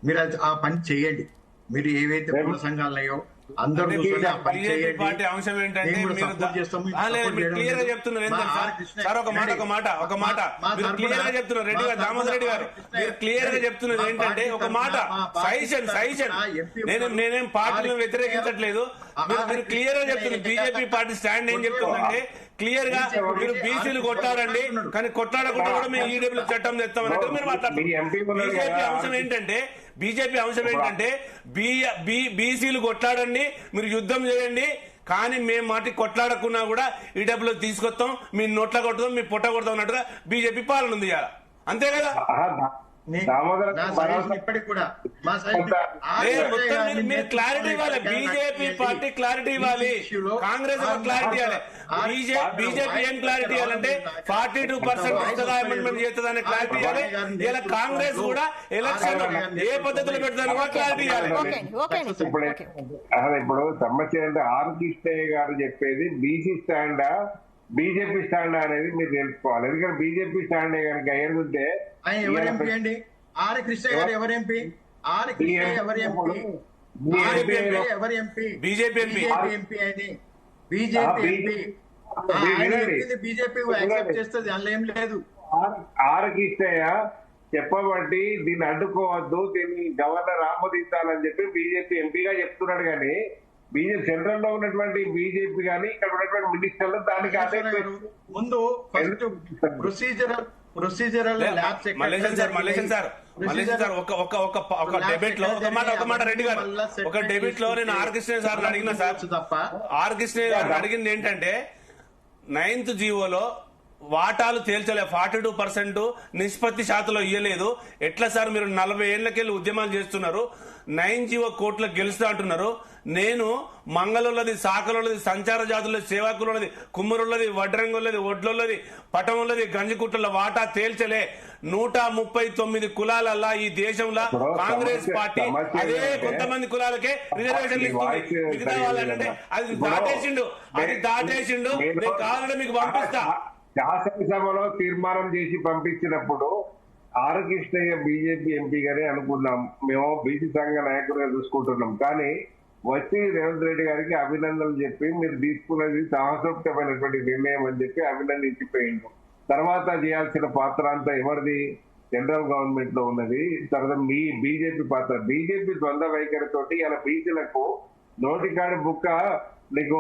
మీరు ఆ పని చేయండి. మీరు ఏవైతే కుల సంఘాలున్నాయో అందరూ
బీజేపీ పార్టీ అంశం ఏంటంటే మీరు క్లియర్ గా చెప్తున్నారు సార్, ఒక మాట మీరు క్లియర్ గా చెప్తున్నారు రెడ్డి గారు, దామోదర్ రెడ్డి గారు, మీరు క్లియర్ గా చెప్తున్నారు ఏంటంటే ఒక మాట సజెషన్ నేనేం పార్టీలను వ్యతిరేకించట్లేదు, మీరు క్లియర్ గా చెప్తున్నారు బీజేపీ పార్టీ స్టాండ్ ఏం చెప్తుందంటే క్లియర్ గా మీరు బీసీలు కొట్టారండి, కానీ కొట్లాడకుండా కూడా మేము ఈడబ్ల్యూ చట్టం తెస్తామన్నట్టు మీరు మాట్లాడుతున్నారు. బీజేపీ అంశం ఏంటంటే బీసీలు కొట్లాడండి, మీరు యుద్ధం చేయండి, కానీ మేము మాటి కొట్లాడకున్నా కూడా ఈడబ్ల్యూ తీసుకొస్తాం, మీ నోట్ల కొడతాం, మీ పొట్ట కొడతాం అన్నట్టుగా బీజేపీ పాలన ఉంది ఇవాళ, అంతే కదా.
ఇప్పటికి కూడా
మీరు క్లారిటీ ఇవ్వాలి, బీజేపీ పార్టీ క్లారిటీ ఇవ్వాలి, కాంగ్రెస్ క్లారిటీ ఇవ్వాలి. బీజేపీ ఏం క్లారిటీ ఇవ్వాలంటే 42% వస్తుందా అమెండ్మెంట్ చేస్తుందని క్లారిటీ ఇవ్వాలి. ఇలా కాంగ్రెస్ కూడా ఎలక్షన్ ఏ పద్ధతిలో పెడతాను కూడా క్లారిటీ ఇవ్వాలి.
ఇప్పుడు సమస్య అంటే ఆర్ కృష్ణయ్య గారు చెప్పేది బీసీ స్టాండా బీజేపీ స్టాండా అనేది మీరు తెలుసుకోవాలి. ఎందుకంటే బీజేపీ స్టాండే కనుక ఏడుంటే
ఎవరు ఎంపీ అండి? ఆర్ కృష్ణ గారు ఎవరు ఎంపీ? ఆర్ కృష్ణ ఎవరు ఎంపీ? ఎవరు ఎంపీ?
బీజేపీ
ఎంపీ అని బీజేపీ ఎంపీ బీజేపీ యాక్సెప్ట్ చేస్తుంది, అందులో ఏం లేదు.
ఆర్ కృష్ణయ్య చెప్పబట్టి దీన్ని అడ్డుకోవద్దు, దీన్ని గవర్నర్ ఆమోదించాలని చెప్పి బీజేపీ ఎంపీగా చెప్తున్నాడు. కానీ బీజేపీ సెంట్రల్ లో ఉన్నటువంటి బీజేపీ కానీ ఇక్కడ ఉన్నటువంటి మినిస్టర్లు దానికి
ముందు ఫస్ట్ ప్రొసీజరల్
మల్లేశన్ సార్ ఒక డెబేట్ లో ఒక మాట రెడ్డి గారు, ఒక డెబేట్ లో నేను ఆర్ కృష్ణ సార్ అడిగిన సార్, ఆర్ కృష్ణ గారు అడిగింది ఏంటంటే 9th జీవోలో వాటాలు తేల్చలే, 42% నిష్పత్తి శాతంలో ఇయ్యలేదు, ఎట్లా సార్ మీరు 40 ఏళ్లకెళ్ళి ఉద్యమాలు చేస్తున్నారు, 9 జీవో కోర్టులో గెలుస్తా అంటున్నారు, నేను మంగళుల్లది, సాకలున్నది, సంచార జాతులది, సేవాకులున్నది, కుమ్మరుల్లది, వడ్రంగుల్లది, ఒడ్లున్నది, పటముల్లది, గంజికుట్ల వాటా తేల్చలే. 139 కులాలల్లా ఈ దేశంలో కాంగ్రెస్ పార్టీ అదే కొంతమంది కులాలకే రిజర్వేషన్ ఇస్తుంది. మిగతా వాళ్ళంటే అది దాటేసిండు నేను కావాలంటే మీకు పంపిస్తా.
శాసనసభలో తీర్మానం చేసి పంపించినప్పుడు ఆర్ కృష్ణయ్య బీజేపీ ఎంపీగానే అనుకున్నాం, మేము బీసీ సంఘ నాయకులుగా చూసుకుంటున్నాం. కానీ వచ్చి రేవంత్ రెడ్డి గారికి అభినందనలు చెప్పి మీరు తీసుకున్నది సాహసోక్తమైనటువంటి నిర్ణయం అని చెప్పి అభినందించిపోయిండు. తర్వాత చేయాల్సిన పాత్ర అంతా ఎవరిది? సెంట్రల్ గవర్నమెంట్ లో ఉన్నది. తర్వాత మీ బీజేపీ పాత్ర, బీజేపీ ద్వంద్వ వైఖరితోటి ఇలా బీసీలకు నోటికాడి బుక్క నీకు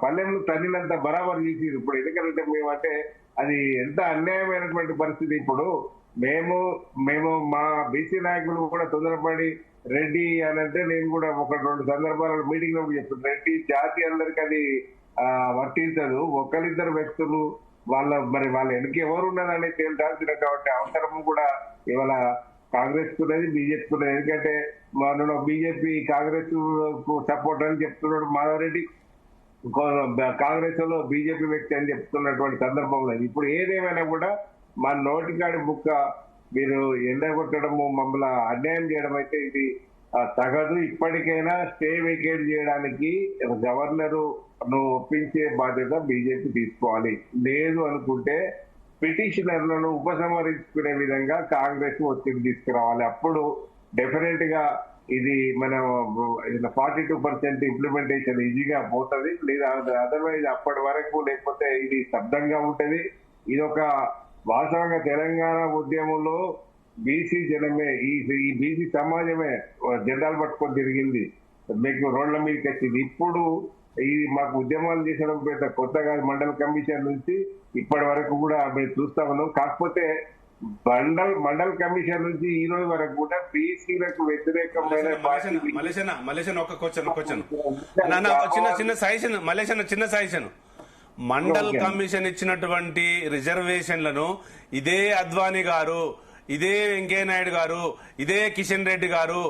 పల్లెంలో తల్లినంత బరాబర్ చేసి ఇప్పుడు. ఎందుకంటే మేమంటే అది ఎంత అన్యాయమైనటువంటి పరిస్థితి. ఇప్పుడు మేము మా బీసీ నాయకులు కూడా తొందరపడి రెడ్డి అని అంటే నేను కూడా 1-2 సందర్భాలలో మీటింగ్ లో చెప్తాను, రెడ్డి జాతి అందరికి అది వర్తించదు. ఒకరిద్దరు వ్యక్తులు వాళ్ళ వెనక ఎవరు ఉన్నారని తేల్చాల్సినటువంటి అవసరం కూడా ఇవాళ కాంగ్రెస్ కున్నది, బీజేపీ కున్నది. ఎందుకంటే మనం బీజేపీ కాంగ్రెస్ సపోర్ట్ అని చెప్తున్నాడు మాధవరెడ్డి, కాంగ్రెస్ లో బీజేపీ వ్యక్తి అని చెప్తున్నటువంటి సందర్భంలో ఇప్పుడు ఏదేమైనా కూడా మా నోటికాడి బుక్క మీరు ఎండగొట్టడము, మమ్మల్ని అన్యాయం చేయడం అయితే ఇది తగదు. ఇప్పటికైనా స్టే వేకేట్ చేయడానికి గవర్నరు ఒప్పించే బాధ్యత బీజేపీ తీసుకోవాలి. లేదు అనుకుంటే పిటిషనర్లను ఉపసంహరించుకునే విధంగా కాంగ్రెస్ ఒత్తిడి తీసుకురావాలి. అప్పుడు డెఫినెట్ గా ఇది మనం 42% ఇంప్లిమెంటేషన్ ఈజీగా పోతుంది. లేదా అదర్వైజ్ అప్పటి వరకు లేకపోతే ఇది శబ్దంగా ఉంటది. ఇది ఒక వాస్తవంగా తెలంగాణ ఉద్యమంలో బీసీ జనమే, ఈ బీసీ సమాజమే జెండాలు పట్టుకొని తిరిగింది, మీకు రోడ్ల మీదకి వచ్చింది. ఇప్పుడు ఈ మాకు ఉద్యమాలు చేసడం పెద్ద కొత్తగా మండల కమిషన్ నుంచి ఇప్పటి వరకు కూడా మేము చూస్తా ఉన్నాం. కాకపోతే మండల్ కమిషన్ నుంచి ఈ రోజు వరకు కూడా బీసీలకు వ్యతిరేకమైన
చిన్న సజెషన్ మండల్ కమిషన్ ఇచ్చినటువంటి రిజర్వేషన్లను ఇదే అద్వానీ గారు, ఇదే వెంకయ్య నాయుడు గారు, ఇదే కిషన్ రెడ్డి గారు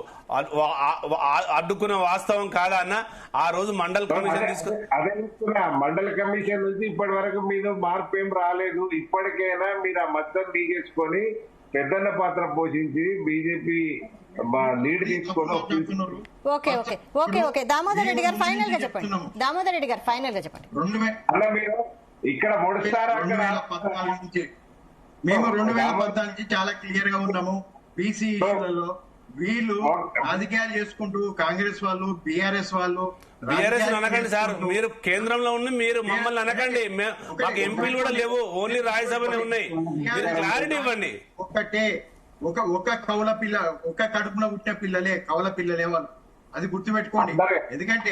అడ్డుకున్న వాస్తవం కాదా అన్న? ఆ రోజు మండల్ కమిషన్
అదే మండల కమిషన్ నుంచి ఇప్పటి వరకు మీరు మార్పు ఏం రాలేదు. ఇప్పటికైనా మీరు ఆ మద్దతు తీసేసుకొని పెద్దన్న పాత్ర పోషించి బీజేపీ లీడ్ తీసుకొని.
దామోదర్ రెడ్డి గారు ఫైనల్ గా చెప్పండి.
అలా మీరు ఇక్కడ మొడుస్తారా?
మేము 2014 నుంచి చాలా క్లియర్ గా ఉన్నాము. బీసీ ఇష్యూలలో వీళ్ళు రాజకీయాలు చేసుకుంటూ కాంగ్రెస్ వాళ్ళు బీఆర్ఎస్ వాళ్ళు
బీఆర్ఎస్ అనకండి సార్, మీరు కేంద్రంలో ఉన్న మీరు మమ్మల్ని అనకండి. మాకు ఎంపీలు కూడా లేవు, ఓన్లీ రాజ్యసభనే ఉన్నాయి. మీరు క్లారిటీ ఇవ్వండి.
ఒకటే ఒక కౌల పిల్ల, ఒక కడుపున పుట్టిన పిల్లలే కౌల పిల్లలే వాళ్ళు, అది గుర్తుపెట్టుకోండి. ఎందుకంటే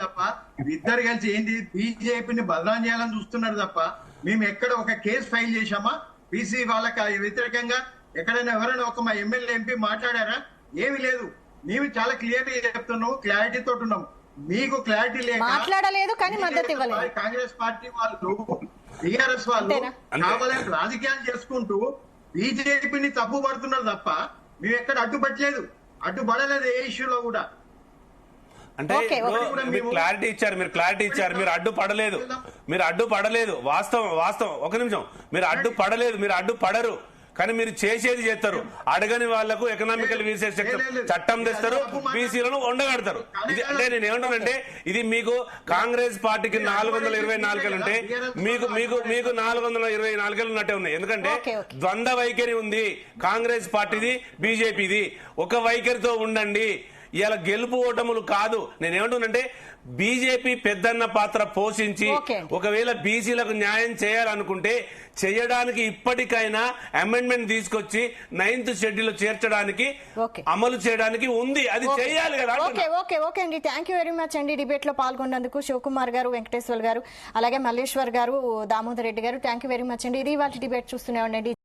తప్ప ఇద్దరు కలిసి ఏంది బీజేపీని బదనాం చేయాలని చూస్తున్నారు తప్ప మేము ఎక్కడ ఒక కేసు ఫైల్ చేశామా బీసీ వాళ్ళకి వ్యతిరేకంగా? ఎక్కడైనా ఎవరైనా ఒక మా ఎమ్మెల్యే ఎంపీ మాట్లాడారా? ఏమి లేదు. మేము చాలా క్లియర్ గా చెప్తున్నాం, క్లారిటీ తోటి ఉన్నాం. మీకు క్లారిటీ లేక
మాట్లాడలేదు కానీ మద్దతు ఇవ్వలేదు.
కాంగ్రెస్ పార్టీ వాళ్ళు టీఆర్ఎస్ వాళ్ళు కావాలని రాజకీయాలు చేసుకుంటూ బీజేపీని తప్పు పడుతున్నారు తప్ప మేము ఎక్కడ అడ్డుపట్టలేదు, అడ్డుపడలేదు ఏ ఇష్యూలో కూడా.
అంటే మీరు క్లారిటీ ఇచ్చారు, మీరు అడ్డుపడలేదు. వాస్తవం. ఒక నిమిషం, మీరు అడ్డుపడరు కానీ మీరు చేసేది చేస్తారు. అడగని వాళ్లకు ఎకనామికల్ రీసెర్చ్ చట్టం తెస్తారు, బీసీలను ఉండగడతారు. ఇది అంటే నేను ఏమంటానంటే, ఇది మీకు కాంగ్రెస్ పార్టీకి 424 ఉంటే మీకు 424 ఉన్నట్టే ఉన్నాయి. ఎందుకంటే ద్వంద్వ వైఖరి ఉంది కాంగ్రెస్ పార్టీది, బీజేపీది. ఒక వైఖరితో ఉండండి. ఇలా గెలుపు ఓటములు కాదు. నేనేమంటున్నానంటే బీజేపీ పెద్దన్న పాత్ర పోషించి ఒకవేళ బీసీలకు న్యాయం చేయాలనుకుంటే చేయడానికి ఇప్పటికైనా అమెండ్మెంట్ తీసుకొచ్చి 9th షెడ్యూల్ చేర్చడానికి అమలు చేయడానికి ఉంది, అది చేయాలి కదా.
ఓకే అండి, థ్యాంక్ యూ వెరీ మచ్ అండి. డిబేట్ లో పాల్గొన్నందుకు శివకుమార్ గారు, వెంకటేశ్వర్ గారు, అలాగే మల్లేశ్వర్ గారు, దామోదర్ రెడ్డి గారు, థ్యాంక్ యూ వెరీ మచ్ అండి. ఇది వాళ్ళ డిబేట్ చూస్తూనే ఉండండి.